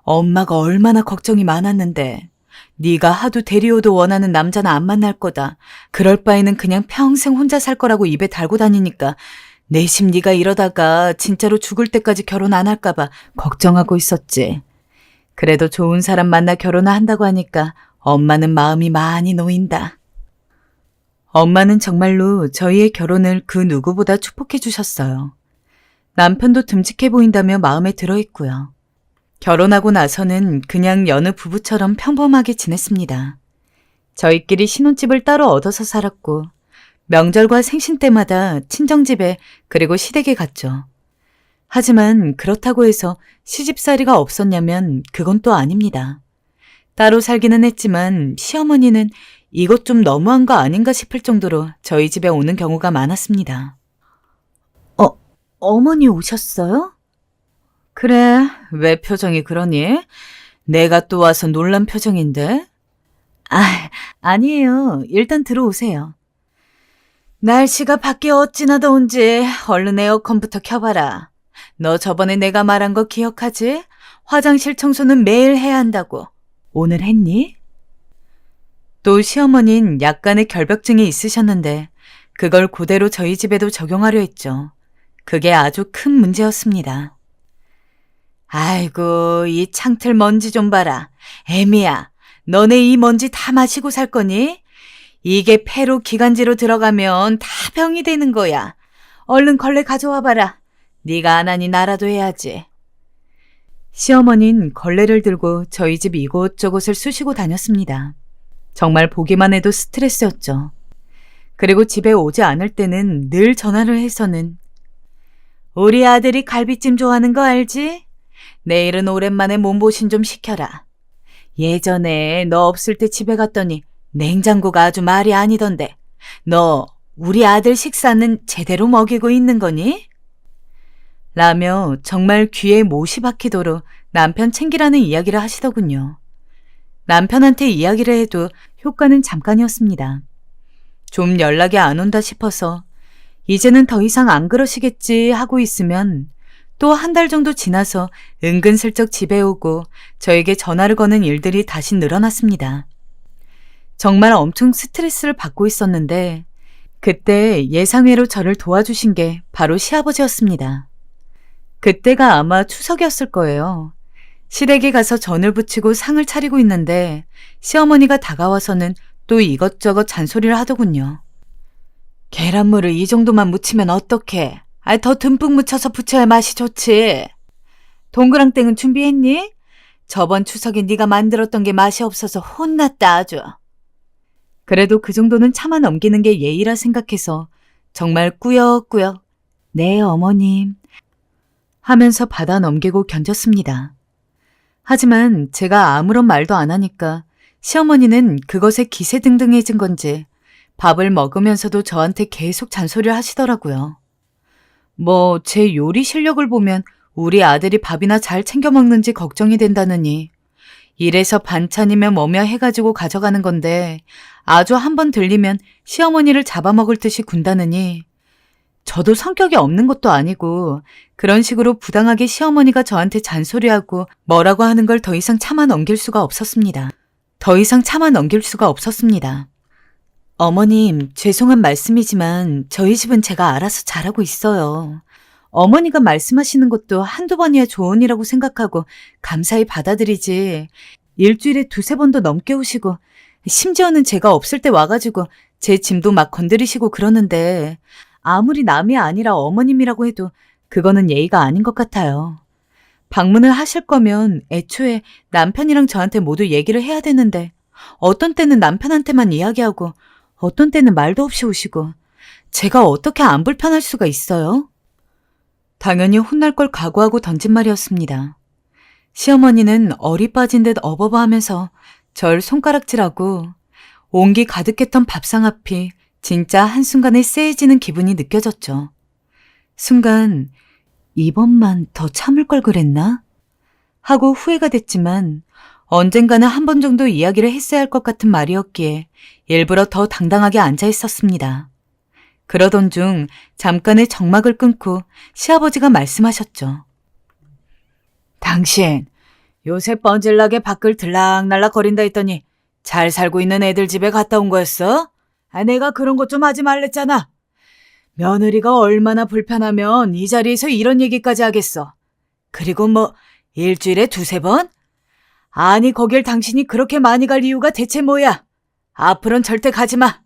엄마가 얼마나 걱정이 많았는데 네가 하도 데리오도 원하는 남자는 안 만날 거다. 그럴 바에는 그냥 평생 혼자 살 거라고 입에 달고 다니니까 내심 네가 이러다가 진짜로 죽을 때까지 결혼 안 할까 봐 걱정하고 있었지. 그래도 좋은 사람 만나 결혼을 한다고 하니까 엄마는 마음이 많이 놓인다. 엄마는 정말로 저희의 결혼을 그 누구보다 축복해 주셨어요. 남편도 듬직해 보인다며 마음에 들어있고요. 결혼하고 나서는 그냥 여느 부부처럼 평범하게 지냈습니다. 저희끼리 신혼집을 따로 얻어서 살았고 명절과 생신 때마다 친정집에 그리고 시댁에 갔죠. 하지만 그렇다고 해서 시집살이가 없었냐면 그건 또 아닙니다. 따로 살기는 했지만 시어머니는 이것 좀 너무한 거 아닌가 싶을 정도로 저희 집에 오는 경우가 많았습니다. 어머니 오셨어요? 그래, 왜 표정이 그러니? 내가 또 와서 놀란 표정인데? 아니에요. 일단 들어오세요. 날씨가 밖에 어찌나 더운지 얼른 에어컨부터 켜봐라. 너 저번에 내가 말한 거 기억하지? 화장실 청소는 매일 해야 한다고. 오늘 했니? 또 시어머니는 약간의 결벽증이 있으셨는데 그걸 그대로 저희 집에도 적용하려 했죠. 그게 아주 큰 문제였습니다. 아이고, 이 창틀 먼지 좀 봐라. 애미야, 너네 이 먼지 다 마시고 살 거니? 이게 폐로 기관지로 들어가면 다 병이 되는 거야. 얼른 걸레 가져와 봐라. 네가 안 하니 나라도 해야지. 시어머니는 걸레를 들고 저희 집 이곳저곳을 쑤시고 다녔습니다. 정말 보기만 해도 스트레스였죠. 그리고 집에 오지 않을 때는 늘 전화를 해서는 우리 아들이 갈비찜 좋아하는 거 알지? 내일은 오랜만에 몸보신 좀 시켜라. 예전에 너 없을 때 집에 갔더니 냉장고가 아주 말이 아니던데 너 우리 아들 식사는 제대로 먹이고 있는 거니? 라며 정말 귀에 못이 박히도록 남편 챙기라는 이야기를 하시더군요. 남편한테 이야기를 해도 효과는 잠깐이었습니다. 좀 연락이 안 온다 싶어서 이제는 더 이상 안 그러시겠지 하고 있으면 또 한 달 정도 지나서 은근슬쩍 집에 오고 저에게 전화를 거는 일들이 다시 늘어났습니다. 정말 엄청 스트레스를 받고 있었는데 그때 예상외로 저를 도와주신 게 바로 시아버지였습니다. 그때가 아마 추석이었을 거예요. 시댁에 가서 전을 부치고 상을 차리고 있는데 시어머니가 다가와서는 또 이것저것 잔소리를 하더군요. 계란물을 이 정도만 묻히면 어떡해? 더 듬뿍 묻혀서 부쳐야 맛이 좋지. 동그랑땡은 준비했니? 저번 추석에 네가 만들었던 게 맛이 없어서 혼났다 아주. 그래도 그 정도는 참아 넘기는 게 예의라 생각해서 정말 꾸역꾸역 네 어머님 하면서 받아 넘기고 견뎠습니다. 하지만 제가 아무런 말도 안 하니까 시어머니는 그것에 기세등등해진 건지 밥을 먹으면서도 저한테 계속 잔소리를 하시더라고요. 뭐 제 요리 실력을 보면 우리 아들이 밥이나 잘 챙겨 먹는지 걱정이 된다느니 이래서 반찬이면 뭐며 해가지고 가져가는 건데 아주 한 번 들리면 시어머니를 잡아먹을 듯이 군다느니 저도 성격이 없는 것도 아니고 그런 식으로 부당하게 시어머니가 저한테 잔소리하고 뭐라고 하는 걸 더 이상 참아 넘길 수가 없었습니다. 어머님, 죄송한 말씀이지만 저희 집은 제가 알아서 잘하고 있어요. 어머니가 말씀하시는 것도 한두 번이야 조언이라고 생각하고 감사히 받아들이지. 일주일에 두세 번도 넘게 오시고 심지어는 제가 없을 때 와가지고 제 짐도 막 건드리시고 그러는데 아무리 남이 아니라 어머님이라고 해도 그거는 예의가 아닌 것 같아요. 방문을 하실 거면 애초에 남편이랑 저한테 모두 얘기를 해야 되는데 어떤 때는 남편한테만 이야기하고 어떤 때는 말도 없이 오시고 제가 어떻게 안 불편할 수가 있어요? 당연히 혼날 걸 각오하고 던진 말이었습니다. 시어머니는 어리 빠진 듯 어버버하면서 절 손가락질하고 온기 가득했던 밥상 앞이 진짜 한순간에 쎄해지는 기분이 느껴졌죠. 순간 이번만 더 참을 걸 그랬나? 하고 후회가 됐지만 언젠가는 한 번 정도 이야기를 했어야 할 것 같은 말이었기에 일부러 더 당당하게 앉아 있었습니다. 그러던 중 잠깐의 정막을 끊고 시아버지가 말씀하셨죠. 당신 요새 뻔질나게 밖을 들락날락 거린다 했더니 잘 살고 있는 애들 집에 갔다 온 거였어? 내가 그런 것 좀 하지 말랬잖아. 며느리가 얼마나 불편하면 이 자리에서 이런 얘기까지 하겠어. 그리고 뭐 일주일에 두세 번? 아니 거길 당신이 그렇게 많이 갈 이유가 대체 뭐야? 앞으로는 절대 가지 마.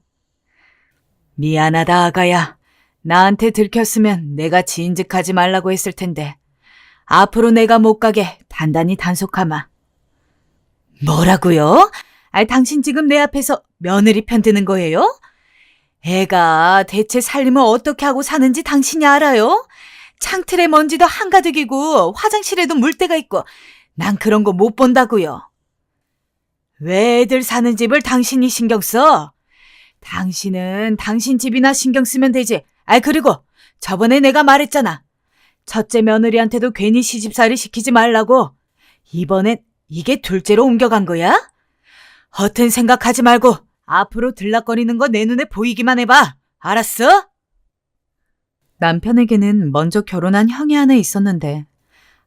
미안하다 아가야. 나한테 들켰으면 내가 진즉하지 말라고 했을 텐데 앞으로 내가 못 가게 단단히 단속하마. 뭐라고요? 당신 지금 내 앞에서 며느리 편드는 거예요? 애가 대체 살림을 어떻게 하고 사는지 당신이 알아요? 창틀에 먼지도 한가득이고 화장실에도 물때가 있고 난 그런 거 못 본다고요. 왜 애들 사는 집을 당신이 신경 써? 당신은 당신 집이나 신경 쓰면 되지. 그리고 저번에 내가 말했잖아. 첫째 며느리한테도 괜히 시집살이 시키지 말라고. 이번엔 이게 둘째로 옮겨간 거야? 허튼 생각하지 말고 앞으로 들락거리는 거 내 눈에 보이기만 해봐. 알았어? 남편에게는 먼저 결혼한 형이 하나 있었는데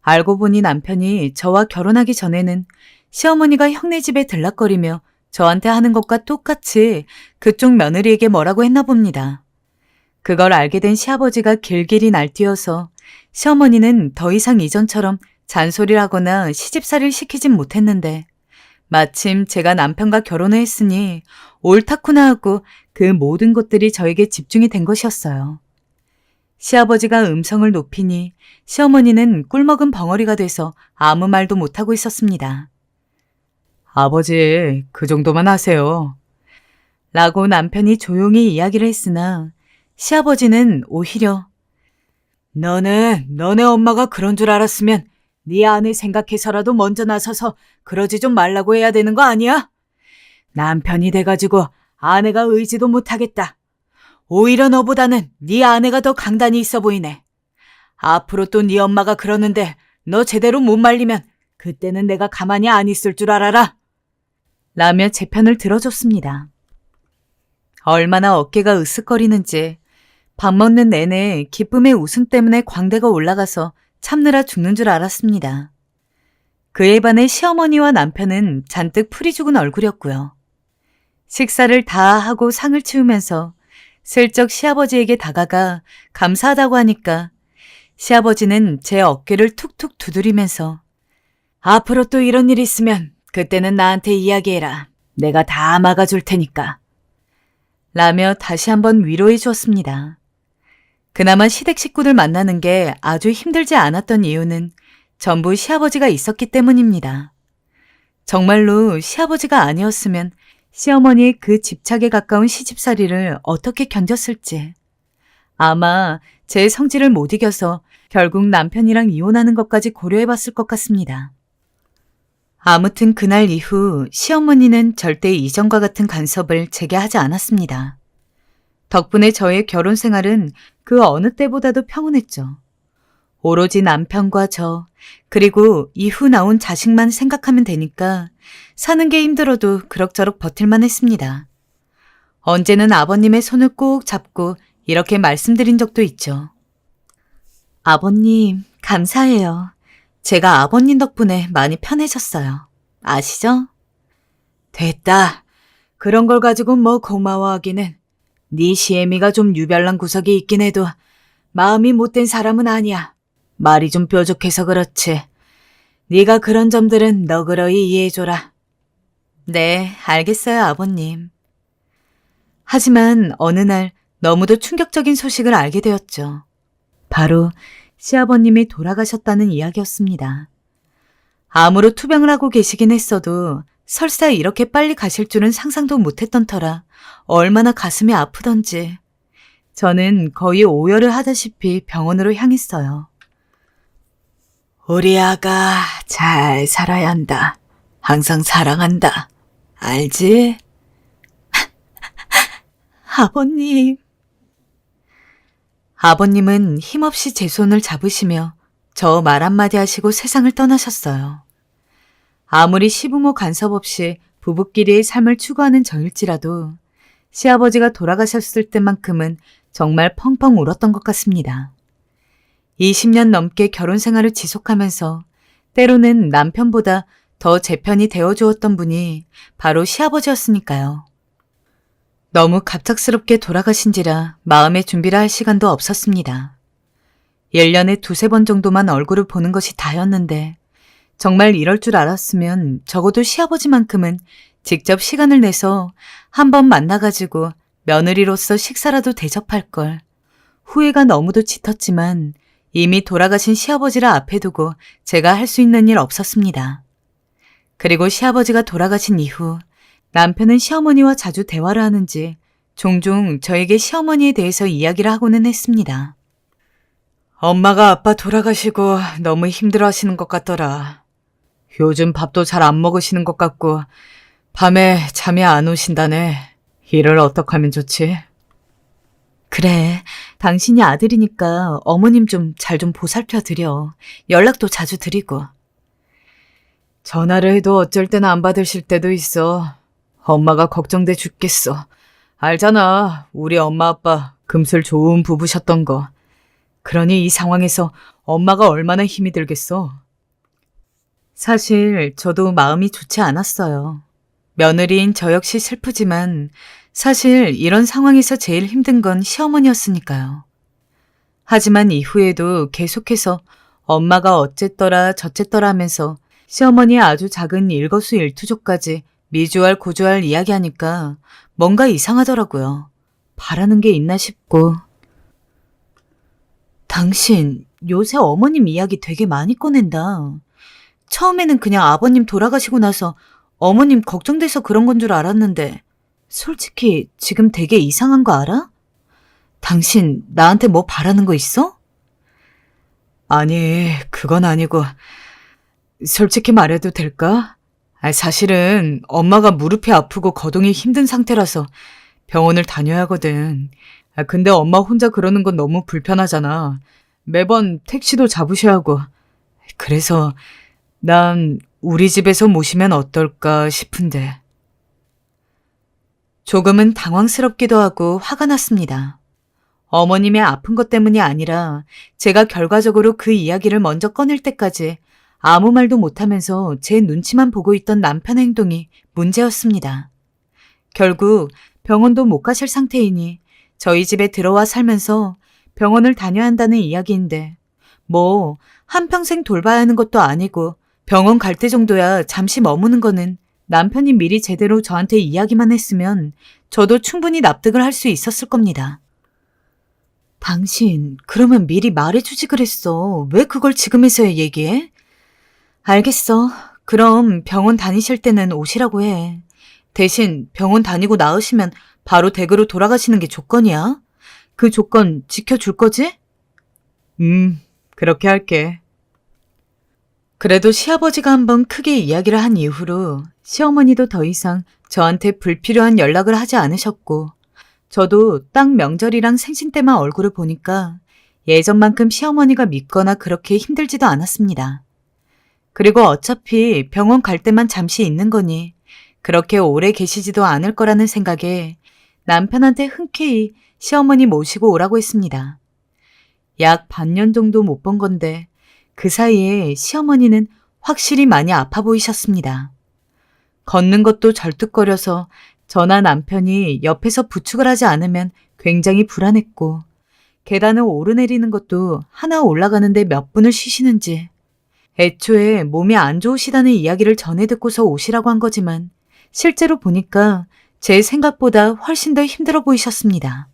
알고 보니 남편이 저와 결혼하기 전에는 시어머니가 형네 집에 들락거리며 저한테 하는 것과 똑같이 그쪽 며느리에게 뭐라고 했나 봅니다. 그걸 알게 된 시아버지가 길길이 날뛰어서 시어머니는 더 이상 이전처럼 잔소리를 하거나 시집살이를 시키진 못했는데 마침 제가 남편과 결혼을 했으니 옳다구나 하고 그 모든 것들이 저에게 집중이 된 것이었어요. 시아버지가 음성을 높이니 시어머니는 꿀먹은 벙어리가 돼서 아무 말도 못하고 있었습니다. 아버지, 그 정도만 하세요. 라고 남편이 조용히 이야기를 했으나 시아버지는 오히려 너는 너네 엄마가 그런 줄 알았으면 네 아내 생각해서라도 먼저 나서서 그러지 좀 말라고 해야 되는 거 아니야? 남편이 돼가지고 아내가 의지도 못하겠다. 오히려 너보다는 네 아내가 더 강단이 있어 보이네. 앞으로 또 네 엄마가 그러는데 너 제대로 못 말리면 그때는 내가 가만히 안 있을 줄 알아라. 라며 제 편을 들어줬습니다. 얼마나 어깨가 으쓱거리는지 밥 먹는 내내 기쁨의 웃음 때문에 광대가 올라가서 참느라 죽는 줄 알았습니다. 그에 반해 시어머니와 남편은 잔뜩 풀이 죽은 얼굴이었고요. 식사를 다 하고 상을 치우면서 슬쩍 시아버지에게 다가가 감사하다고 하니까 시아버지는 제 어깨를 툭툭 두드리면서 앞으로 또 이런 일 있으면 그때는 나한테 이야기해라. 내가 다 막아줄 테니까. 라며 다시 한번 위로해 주었습니다. 그나마 시댁 식구들 만나는 게 아주 힘들지 않았던 이유는 전부 시아버지가 있었기 때문입니다. 정말로 시아버지가 아니었으면 시어머니의 그 집착에 가까운 시집살이를 어떻게 견뎠을지. 아마 제 성질을 못 이겨서 결국 남편이랑 이혼하는 것까지 고려해봤을 것 같습니다. 아무튼 그날 이후 시어머니는 절대 이전과 같은 간섭을 제게 하지 않았습니다. 덕분에 저의 결혼 생활은 그 어느 때보다도 평온했죠. 오로지 남편과 저, 그리고 이후 나온 자식만 생각하면 되니까 사는 게 힘들어도 그럭저럭 버틸만 했습니다. 언제는 아버님의 손을 꼭 잡고 이렇게 말씀드린 적도 있죠. 아버님, 감사해요. 제가 아버님 덕분에 많이 편해졌어요. 아시죠? 됐다. 그런 걸 가지고 뭐 고마워하기는. 네 시애미가 좀 유별난 구석이 있긴 해도 마음이 못된 사람은 아니야. 말이 좀 뾰족해서 그렇지. 네가 그런 점들은 너그러이 이해해줘라. 네, 알겠어요, 아버님. 하지만 어느 날 너무도 충격적인 소식을 알게 되었죠. 바로 시아버님이 돌아가셨다는 이야기였습니다. 암으로 투병을 하고 계시긴 했어도 설사 이렇게 빨리 가실 줄은 상상도 못했던 터라 얼마나 가슴이 아프던지 저는 거의 오열을 하다시피 병원으로 향했어요. 우리 아가 잘 살아야 한다. 항상 사랑한다. 알지? 아버님. 아버님은 힘없이 제 손을 잡으시며 저 말 한마디 하시고 세상을 떠나셨어요. 아무리 시부모 간섭 없이 부부끼리의 삶을 추구하는 저일지라도 시아버지가 돌아가셨을 때만큼은 정말 펑펑 울었던 것 같습니다. 20년 넘게 결혼 생활을 지속하면서 때로는 남편보다 더 제 편이 되어주었던 분이 바로 시아버지였으니까요. 너무 갑작스럽게 돌아가신지라 마음의 준비를 할 시간도 없었습니다. 1년에 2-3번 정도만 얼굴을 보는 것이 다였는데 정말 이럴 줄 알았으면 적어도 시아버지만큼은 직접 시간을 내서 한번 만나가지고 며느리로서 식사라도 대접할 걸. 후회가 너무도 짙었지만 이미 돌아가신 시아버지를 앞에 두고 제가 할 수 있는 일 없었습니다. 그리고 시아버지가 돌아가신 이후 남편은 시어머니와 자주 대화를 하는지 종종 저에게 시어머니에 대해서 이야기를 하고는 했습니다. 엄마가 아빠 돌아가시고 너무 힘들어하시는 것 같더라. 요즘 밥도 잘 안 먹으시는 것 같고 밤에 잠이 안 오신다네. 일을 어떻게 하면 좋지? 그래, 당신이 아들이니까 어머님 좀 잘 좀 보살펴드려. 연락도 자주 드리고. 전화를 해도 어쩔 때는 안 받으실 때도 있어. 엄마가 걱정돼 죽겠어. 알잖아, 우리 엄마 아빠 금슬 좋은 부부셨던 거. 그러니 이 상황에서 엄마가 얼마나 힘이 들겠어. 사실 저도 마음이 좋지 않았어요. 며느리인 저 역시 슬프지만 사실 이런 상황에서 제일 힘든 건 시어머니였으니까요. 하지만 이후에도 계속해서 엄마가 어쨌더라 저쨌더라 하면서 시어머니의 아주 작은 일거수일투족까지 미주알 고주알 이야기하니까 뭔가 이상하더라고요. 바라는 게 있나 싶고. 당신 요새 어머님 이야기 되게 많이 꺼낸다. 처음에는 그냥 아버님 돌아가시고 나서 어머님 걱정돼서 그런 건 줄 알았는데 솔직히 지금 되게 이상한 거 알아? 당신 나한테 뭐 바라는 거 있어? 아니, 그건 아니고 솔직히 말해도 될까? 사실은 엄마가 무릎이 아프고 거동이 힘든 상태라서 병원을 다녀야 하거든. 근데 엄마 혼자 그러는 건 너무 불편하잖아. 매번 택시도 잡으셔야 하고. 그래서 난 우리 집에서 모시면 어떨까 싶은데. 조금은 당황스럽기도 하고 화가 났습니다. 어머님의 아픈 것 때문이 아니라 제가 결과적으로 그 이야기를 먼저 꺼낼 때까지 아무 말도 못하면서 제 눈치만 보고 있던 남편의 행동이 문제였습니다. 결국 병원도 못 가실 상태이니 저희 집에 들어와 살면서 병원을 다녀야 한다는 이야기인데 뭐 한평생 돌봐야 하는 것도 아니고 병원 갈 때 정도야 잠시 머무는 거는 남편이 미리 제대로 저한테 이야기만 했으면 저도 충분히 납득을 할 수 있었을 겁니다. 당신, 그러면 미리 말해주지 그랬어. 왜 그걸 지금에서야 얘기해? 알겠어. 그럼 병원 다니실 때는 오시라고 해. 대신 병원 다니고 나으시면 바로 댁으로 돌아가시는 게 조건이야. 그 조건 지켜줄 거지? 그렇게 할게. 그래도 시아버지가 한번 크게 이야기를 한 이후로 시어머니도 더 이상 저한테 불필요한 연락을 하지 않으셨고, 저도 딱 명절이랑 생신 때만 얼굴을 보니까 예전만큼 시어머니가 밉거나 그렇게 힘들지도 않았습니다. 그리고 어차피 병원 갈 때만 잠시 있는 거니 그렇게 오래 계시지도 않을 거라는 생각에 남편한테 흔쾌히 시어머니 모시고 오라고 했습니다. 약 반년 정도 못 본 건데 그 사이에 시어머니는 확실히 많이 아파 보이셨습니다. 걷는 것도 절뚝거려서 저나 남편이 옆에서 부축을 하지 않으면 굉장히 불안했고, 계단을 오르내리는 것도 하나 올라가는데 몇 분을 쉬시는지, 애초에 몸이 안 좋으시다는 이야기를 전해 듣고서 오시라고 한 거지만 실제로 보니까 제 생각보다 훨씬 더 힘들어 보이셨습니다.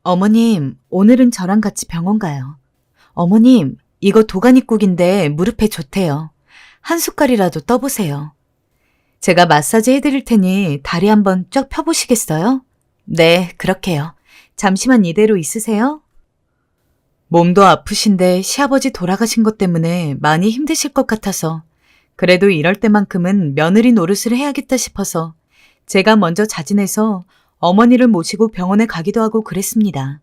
어머님, 오늘은 저랑 같이 병원 가요. 어머님, 이거 도가니국인데 무릎에 좋대요. 한 숟갈이라도 떠보세요. 제가 마사지 해드릴 테니 다리 한번 쫙 펴보시겠어요? 네, 그렇게요. 잠시만 이대로 있으세요. 몸도 아프신데 시아버지 돌아가신 것 때문에 많이 힘드실 것 같아서 그래도 이럴 때만큼은 며느리 노릇을 해야겠다 싶어서 제가 먼저 자진해서 어머니를 모시고 병원에 가기도 하고 그랬습니다.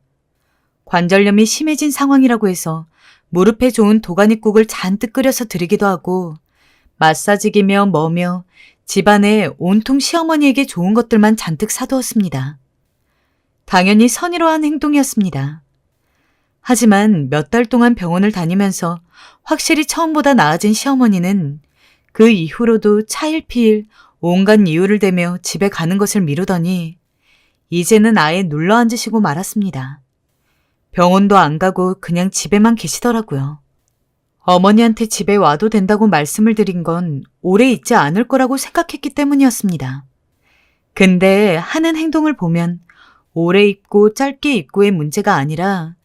관절염이 심해진 상황이라고 해서 무릎에 좋은 도가니국을 잔뜩 끓여서 드리기도 하고 마사지기며 뭐며 집안에 온통 시어머니에게 좋은 것들만 잔뜩 사두었습니다. 당연히 선의로 한 행동이었습니다. 하지만 몇 달 동안 병원을 다니면서 확실히 처음보다 나아진 시어머니는 그 이후로도 차일피일 온갖 이유를 대며 집에 가는 것을 미루더니 이제는 아예 눌러앉으시고 말았습니다. 병원도 안 가고 그냥 집에만 계시더라고요. 어머니한테 집에 와도 된다고 말씀을 드린 건 오래 있지 않을 거라고 생각했기 때문이었습니다. 근데 하는 행동을 보면 오래 있고 짧게 있고의 문제가 아니라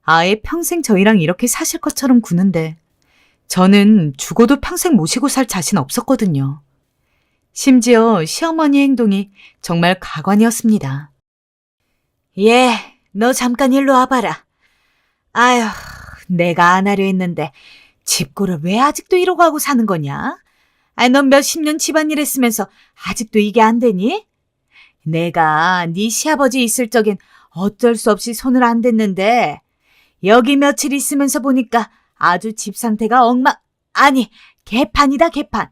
아예 평생 저희랑 이렇게 사실 것처럼 구는데 저는 죽어도 평생 모시고 살 자신 없었거든요. 심지어 시어머니 행동이 정말 가관이었습니다. 예, 너 잠깐 일로 와봐라. 아휴, 내가 안 하려 했는데 집고를 왜 아직도 이러고 하고 사는 거냐? 넌 몇십 년 집안일 했으면서 아직도 이게 안 되니? 내가 네 시아버지 있을 적엔 어쩔 수 없이 손을 안 댔는데 여기 며칠 있으면서 보니까 아주 집 상태가 아니 개판이다 개판.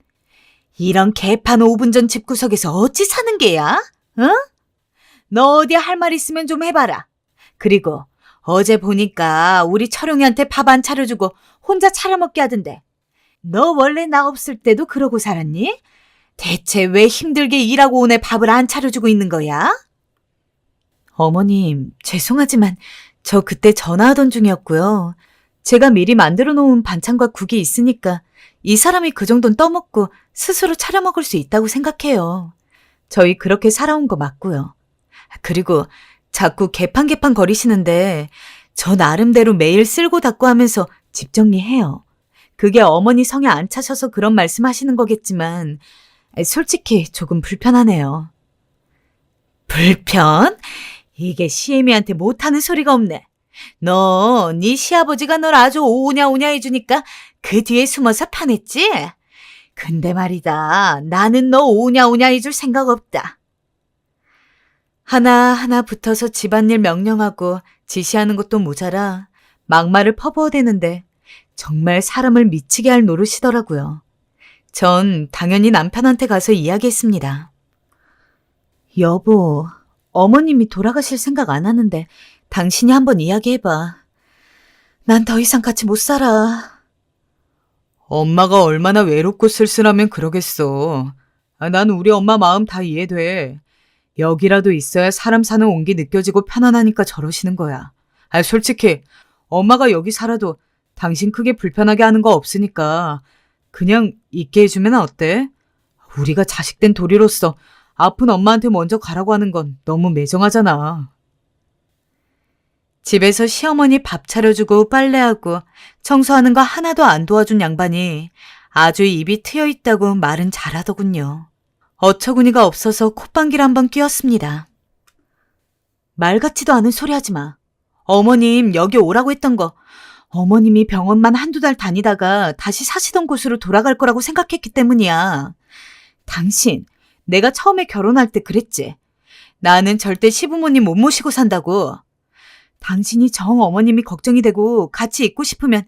이런 개판 5분 전 집구석에서 어찌 사는 게야? 응? 너 어디 할 말 있으면 좀 해봐라. 그리고 어제 보니까 우리 철용이한테 밥 안 차려주고 혼자 차려먹게 하던데. 너 원래 나 없을 때도 그러고 살았니? 대체 왜 힘들게 일하고 온 애 밥을 안 차려주고 있는 거야? 어머님, 죄송하지만 저 그때 전화하던 중이었고요. 제가 미리 만들어 놓은 반찬과 국이 있으니까 이 사람이 그 정도는 떠먹고 스스로 차려먹을 수 있다고 생각해요. 저희 그렇게 살아온 거 맞고요. 그리고 자꾸 개판개판 거리시는데 저 나름대로 매일 쓸고 닦고 하면서 집 정리해요. 그게 어머니 성에 안 차셔서 그런 말씀하시는 거겠지만 솔직히 조금 불편하네요. 불편? 이게 시애미한테 못하는 소리가 없네. 네 시아버지가 널 아주 오냐오냐 해주니까 그 뒤에 숨어서 편했지? 근데 말이다, 나는 너 오냐오냐 해줄 생각 없다. 하나하나 붙어서 집안일 명령하고 지시하는 것도 모자라 막말을 퍼부어대는데 정말 사람을 미치게 할 노릇이더라고요. 전 당연히 남편한테 가서 이야기했습니다. 여보, 어머님이 돌아가실 생각 안 하는데 당신이 한번 이야기해봐. 난 더 이상 같이 못 살아. 엄마가 얼마나 외롭고 쓸쓸하면 그러겠어. 난 우리 엄마 마음 다 이해돼. 여기라도 있어야 사람 사는 온기 느껴지고 편안하니까 저러시는 거야. 솔직히 엄마가 여기 살아도 당신 크게 불편하게 하는 거 없으니까 그냥 있게 해주면 어때? 우리가 자식된 도리로서 아픈 엄마한테 먼저 가라고 하는 건 너무 매정하잖아. 집에서 시어머니 밥 차려주고 빨래하고 청소하는 거 하나도 안 도와준 양반이 아주 입이 트여 있다고 말은 잘하더군요. 어처구니가 없어서 콧방귀를 한번 뀌었습니다. 말 같지도 않은 소리 하지 마. 어머님 여기 오라고 했던 거 어머님이 병원만 한두 달 다니다가 다시 사시던 곳으로 돌아갈 거라고 생각했기 때문이야. 당신, 내가 처음에 결혼할 때 그랬지. 나는 절대 시부모님 못 모시고 산다고. 당신이 정 어머님이 걱정이 되고 같이 있고 싶으면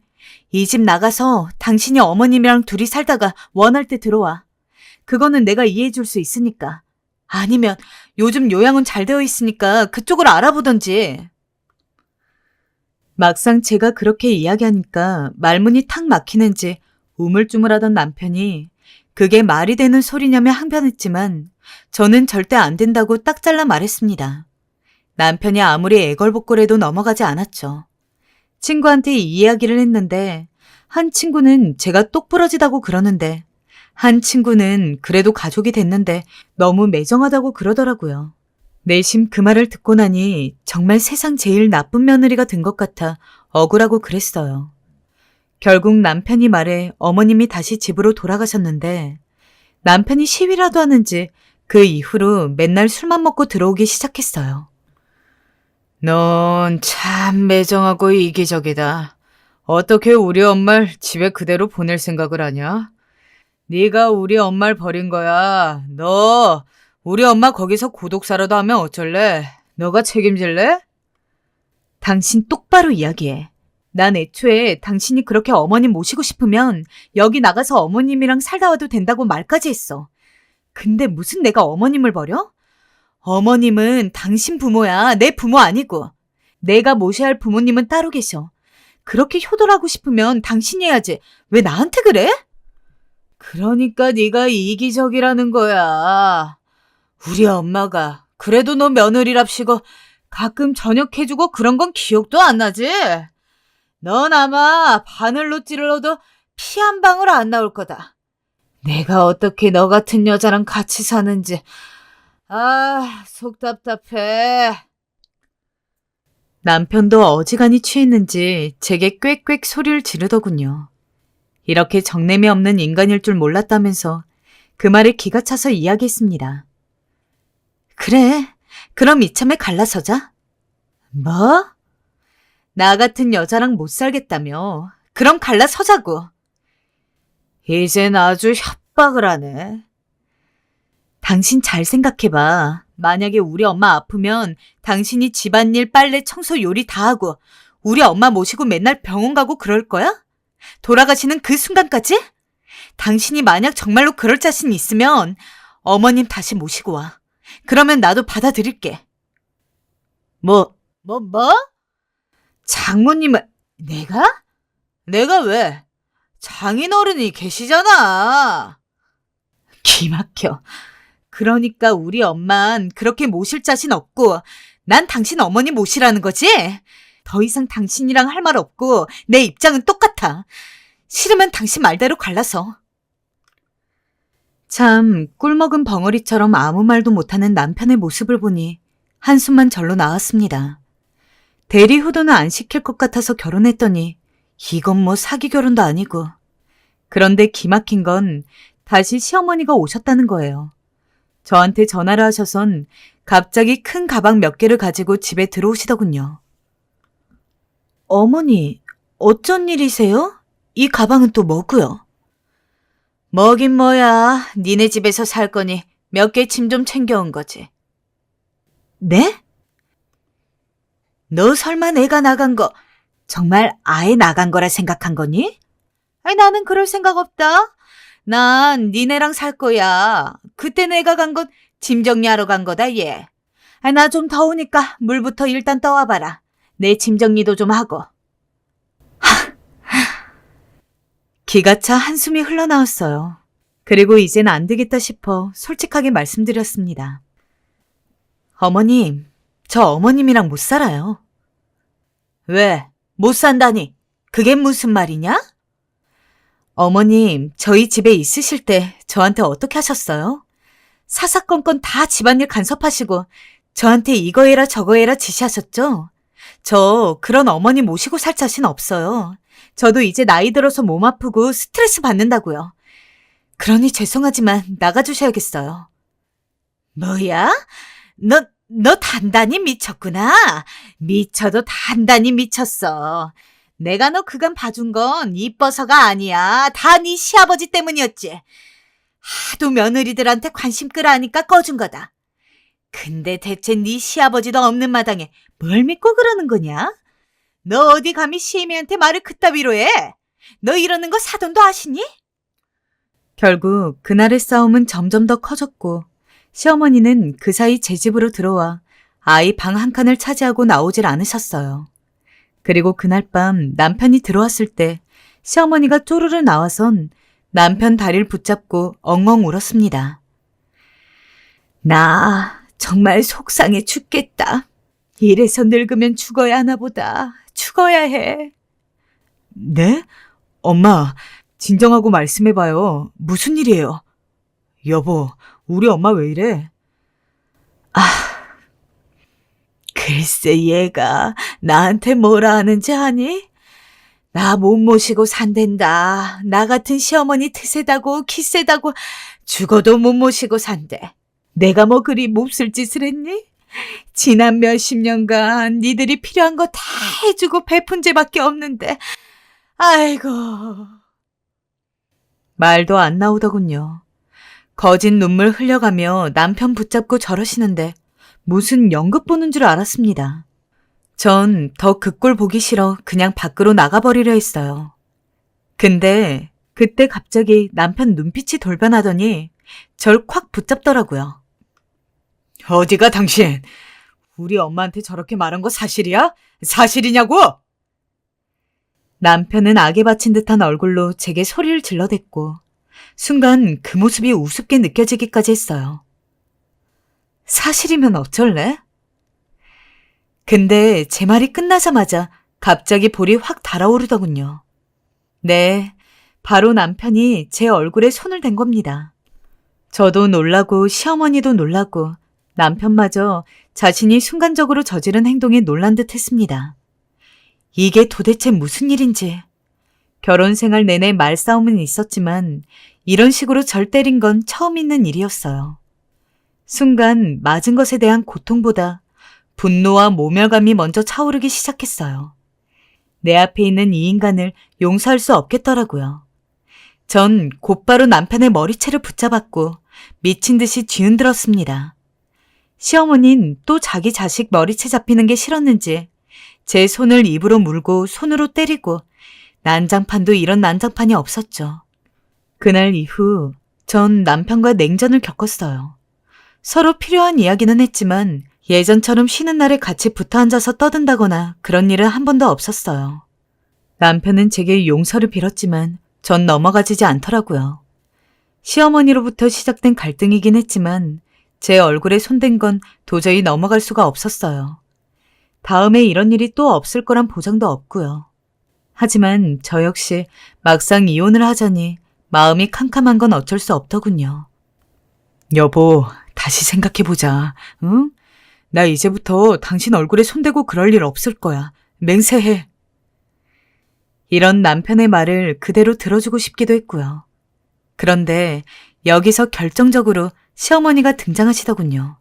이 집 나가서 당신이 어머님이랑 둘이 살다가 원할 때 들어와. 그거는 내가 이해해 줄 수 있으니까. 아니면 요즘 요양은 잘 되어 있으니까 그쪽을 알아보던지. 막상 제가 그렇게 이야기하니까 말문이 탁 막히는지 우물쭈물하던 남편이 그게 말이 되는 소리냐며 항변했지만 저는 절대 안 된다고 딱 잘라 말했습니다. 남편이 아무리 애걸복걸해도 넘어가지 않았죠. 친구한테 이 이야기를 했는데 한 친구는 제가 똑부러지다고 그러는데 한 친구는 그래도 가족이 됐는데 너무 매정하다고 그러더라고요. 내심 그 말을 듣고 나니 정말 세상 제일 나쁜 며느리가 된 것 같아 억울하고 그랬어요. 결국 남편이 말해 어머님이 다시 집으로 돌아가셨는데 남편이 시위라도 하는지 그 이후로 맨날 술만 먹고 들어오기 시작했어요. 넌 참 매정하고 이기적이다. 어떻게 우리 엄마를 집에 그대로 보낼 생각을 하냐? 네가 우리 엄마를 버린 거야. 너 우리 엄마 거기서 고독사라도 하면 어쩔래? 너가 책임질래? 당신 똑바로 이야기해. 난 애초에 당신이 그렇게 어머님 모시고 싶으면 여기 나가서 어머님이랑 살다 와도 된다고 말까지 했어. 근데 무슨 내가 어머님을 버려? 어머님은 당신 부모야. 내 부모 아니고. 내가 모셔야 할 부모님은 따로 계셔. 그렇게 효도하고 싶으면 당신이 해야지. 왜 나한테 그래? 그러니까 네가 이기적이라는 거야. 우리 엄마가 그래도 너 며느리랍시고 가끔 저녁 해주고 그런 건 기억도 안 나지? 넌 아마 바늘로 찔러도 피 한 방울 안 나올 거다. 내가 어떻게 너 같은 여자랑 같이 사는지 속 답답해. 남편도 어지간히 취했는지 제게 꽥꽥 소리를 지르더군요. 이렇게 정냄이 없는 인간일 줄 몰랐다면서 그 말에 기가 차서 이야기했습니다. 그래, 그럼 이참에 갈라서자. 뭐? 나 같은 여자랑 못 살겠다며. 그럼 갈라서자고. 이젠 아주 협박을 하네. 당신 잘 생각해봐. 만약에 우리 엄마 아프면 당신이 집안일, 빨래, 청소, 요리 다 하고 우리 엄마 모시고 맨날 병원 가고 그럴 거야? 돌아가시는 그 순간까지? 당신이 만약 정말로 그럴 자신 있으면 어머님 다시 모시고 와. 그러면 나도 받아들일게. 뭐? 장모님을, 내가? 내가 왜? 장인어른이 계시잖아. 기막혀. 그러니까 우리 엄만 그렇게 모실 자신 없고 난 당신 어머니 모시라는 거지? 더 이상 당신이랑 할 말 없고 내 입장은 똑같아. 싫으면 당신 말대로 갈라서. 참 꿀먹은 벙어리처럼 아무 말도 못하는 남편의 모습을 보니 한숨만 절로 나왔습니다. 대리 효도는 안 시킬 것 같아서 결혼했더니 이건 뭐 사기 결혼도 아니고. 그런데 기막힌 건 다시 시어머니가 오셨다는 거예요. 저한테 전화를 하셔선 갑자기 큰 가방 몇 개를 가지고 집에 들어오시더군요. 어머니, 어쩐 일이세요? 이 가방은 또 뭐고요? 뭐긴 뭐야. 니네 집에서 살 거니 몇 개 짐 좀 챙겨온 거지. 네? 너 설마 내가 나간 거 정말 아예 나간 거라 생각한 거니? 아니, 나는 그럴 생각 없다. 난 니네랑 살 거야. 그때 내가 간 건 짐 정리하러 간 거다, 얘. 나 좀 더우니까 물부터 일단 떠와봐라. 내 짐 정리도 좀 하고. 기가 차 한숨이 흘러나왔어요. 그리고 이젠 안 되겠다 싶어 솔직하게 말씀드렸습니다. 어머님, 저 어머님이랑 못 살아요. 왜? 못 산다니? 그게 무슨 말이냐? 어머님, 저희 집에 있으실 때 저한테 어떻게 하셨어요? 사사건건 다 집안일 간섭하시고 저한테 이거 해라 저거 해라 지시하셨죠? 저 그런 어머니 모시고 살 자신 없어요. 저도 이제 나이 들어서 몸 아프고 스트레스 받는다고요. 그러니 죄송하지만 나가주셔야겠어요. 뭐야? 너 단단히 미쳤구나. 미쳐도 단단히 미쳤어. 내가 너 그간 봐준 건 이뻐서가 아니야. 다 네 시아버지 때문이었지. 하도 며느리들한테 관심 끌어 하니까 꺼준 거다. 근데 대체 네 시아버지도 없는 마당에 뭘 믿고 그러는 거냐? 너 어디 감히 시애미한테 말을 그따위로 해? 너 이러는 거 사돈도 아시니? 결국 그날의 싸움은 점점 더 커졌고 시어머니는 그 사이 제 집으로 들어와 아이 방 한 칸을 차지하고 나오질 않으셨어요. 그리고 그날 밤 남편이 들어왔을 때 시어머니가 쪼르르 나와선 남편 다리를 붙잡고 엉엉 울었습니다. 나 정말 속상해 죽겠다. 이래서 늙으면 죽어야 하나 보다. 죽어야 해. 네? 엄마, 진정하고 말씀해봐요. 무슨 일이에요? 여보, 우리 엄마 왜 이래? 글쎄 얘가 나한테 뭐라 하는지 아니? 나 못 모시고 산댄다. 나 같은 시어머니 트세다고 기세다고 죽어도 못 모시고 산대. 내가 뭐 그리 몹쓸 짓을 했니? 지난 몇십 년간 니들이 필요한 거 다 해주고 베푼 죄밖에 없는데. 아이고. 말도 안 나오더군요. 거짓 눈물 흘려가며 남편 붙잡고 저러시는데 무슨 연극 보는 줄 알았습니다. 전 더 그 꼴 보기 싫어 그냥 밖으로 나가버리려 했어요. 근데 그때 갑자기 남편 눈빛이 돌변하더니 절 콱 붙잡더라고요. 어디가 당신? 우리 엄마한테 저렇게 말한 거 사실이야? 사실이냐고? 남편은 악에 바친 듯한 얼굴로 제게 소리를 질러댔고 순간 그 모습이 우습게 느껴지기까지 했어요. 사실이면 어쩔래? 근데 제 말이 끝나자마자 갑자기 볼이 확 달아오르더군요. 네, 바로 남편이 제 얼굴에 손을 댄 겁니다. 저도 놀라고 시어머니도 놀라고 남편마저 자신이 순간적으로 저지른 행동에 놀란 듯 했습니다. 이게 도대체 무슨 일인지. 결혼 생활 내내 말싸움은 있었지만 이런 식으로 절 때린 건 처음 있는 일이었어요. 순간 맞은 것에 대한 고통보다 분노와 모멸감이 먼저 차오르기 시작했어요. 내 앞에 있는 이 인간을 용서할 수 없겠더라고요. 전 곧바로 남편의 머리채를 붙잡았고 미친 듯이 뒤흔들었습니다. 시어머니는 또 자기 자식 머리채 잡히는 게 싫었는지 제 손을 입으로 물고 손으로 때리고 난장판도 이런 난장판이 없었죠. 그날 이후 전 남편과 냉전을 겪었어요. 서로 필요한 이야기는 했지만 예전처럼 쉬는 날에 같이 붙어 앉아서 떠든다거나 그런 일은 한 번도 없었어요. 남편은 제게 용서를 빌었지만 전 넘어가지지 않더라고요. 시어머니로부터 시작된 갈등이긴 했지만 제 얼굴에 손댄 건 도저히 넘어갈 수가 없었어요. 다음에 이런 일이 또 없을 거란 보장도 없고요. 하지만 저 역시 막상 이혼을 하자니 마음이 캄캄한 건 어쩔 수 없더군요. 여보, 다시 생각해보자. 응? 나 이제부터 당신 얼굴에 손대고 그럴 일 없을 거야. 맹세해. 이런 남편의 말을 그대로 들어주고 싶기도 했고요. 그런데 여기서 결정적으로 시어머니가 등장하시더군요.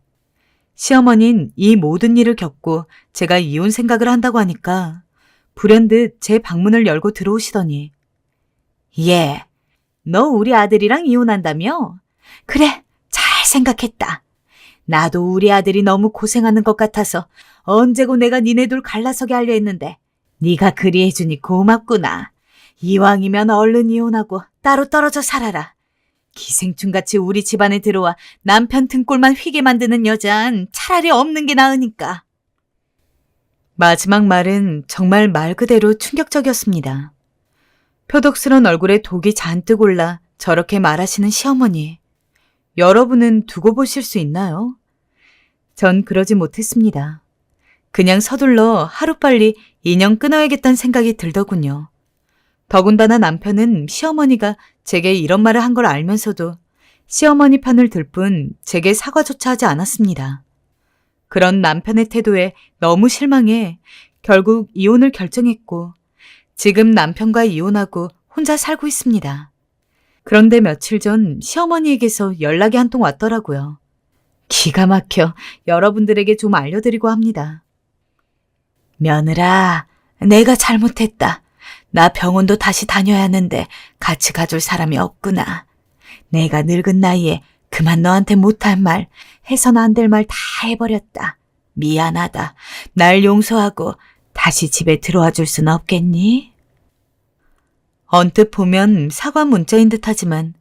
시어머니는 이 모든 일을 겪고 제가 이혼 생각을 한다고 하니까 불현듯 제 방문을 열고 들어오시더니 예, 너 우리 아들이랑 이혼한다며? 그래, 잘 생각했다. 나도 우리 아들이 너무 고생하는 것 같아서 언제고 내가 니네 둘 갈라서게 하려 했는데 네가 그리 해주니 고맙구나. 이왕이면 얼른 이혼하고 따로 떨어져 살아라. 기생충같이 우리 집안에 들어와 남편 등골만 휘게 만드는 여잔 차라리 없는 게 나으니까. 마지막 말은 정말 말 그대로 충격적이었습니다. 표독스런 얼굴에 독이 잔뜩 올라 저렇게 말하시는 시어머니. 여러분은 두고 보실 수 있나요? 전 그러지 못했습니다. 그냥 서둘러 하루빨리 인연 끊어야겠다는 생각이 들더군요. 더군다나 남편은 시어머니가 제게 이런 말을 한 걸 알면서도 시어머니 편을 들 뿐 제게 사과조차 하지 않았습니다. 그런 남편의 태도에 너무 실망해 결국 이혼을 결정했고 지금 남편과 이혼하고 혼자 살고 있습니다. 그런데 며칠 전 시어머니에게서 연락이 한 통 왔더라고요. 기가 막혀 여러분들에게 좀 알려드리고 합니다. 며느라, 내가 잘못했다. 나 병원도 다시 다녀야 하는데 같이 가줄 사람이 없구나. 내가 늙은 나이에 그만 너한테 못할 말, 해서는 안 될 말 다 해버렸다. 미안하다. 날 용서하고 다시 집에 들어와 줄 순 없겠니? 언뜻 보면 사과 문자인 듯하지만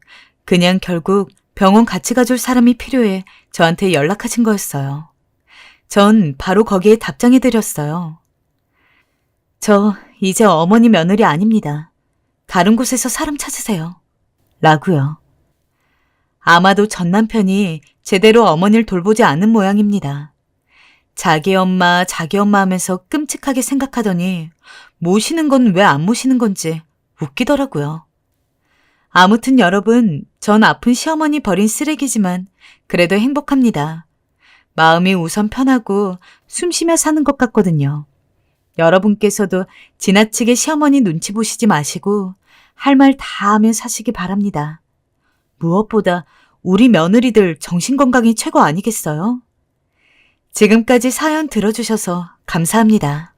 그냥 결국 병원 같이 가줄 사람이 필요해 저한테 연락하신 거였어요. 전 바로 거기에 답장해드렸어요. 저 이제 어머니 며느리 아닙니다. 다른 곳에서 사람 찾으세요. 라고요. 아마도 전 남편이 제대로 어머니를 돌보지 않은 모양입니다. 자기 엄마 하면서 끔찍하게 생각하더니 모시는 건 왜 안 모시는 건지 웃기더라고요. 아무튼 여러분, 전 아픈 시어머니 버린 쓰레기지만 그래도 행복합니다. 마음이 우선 편하고 숨 쉬며 사는 것 같거든요. 여러분께서도 지나치게 시어머니 눈치 보시지 마시고 할 말 다 하며 사시기 바랍니다. 무엇보다 우리 며느리들 정신건강이 최고 아니겠어요? 지금까지 사연 들어주셔서 감사합니다.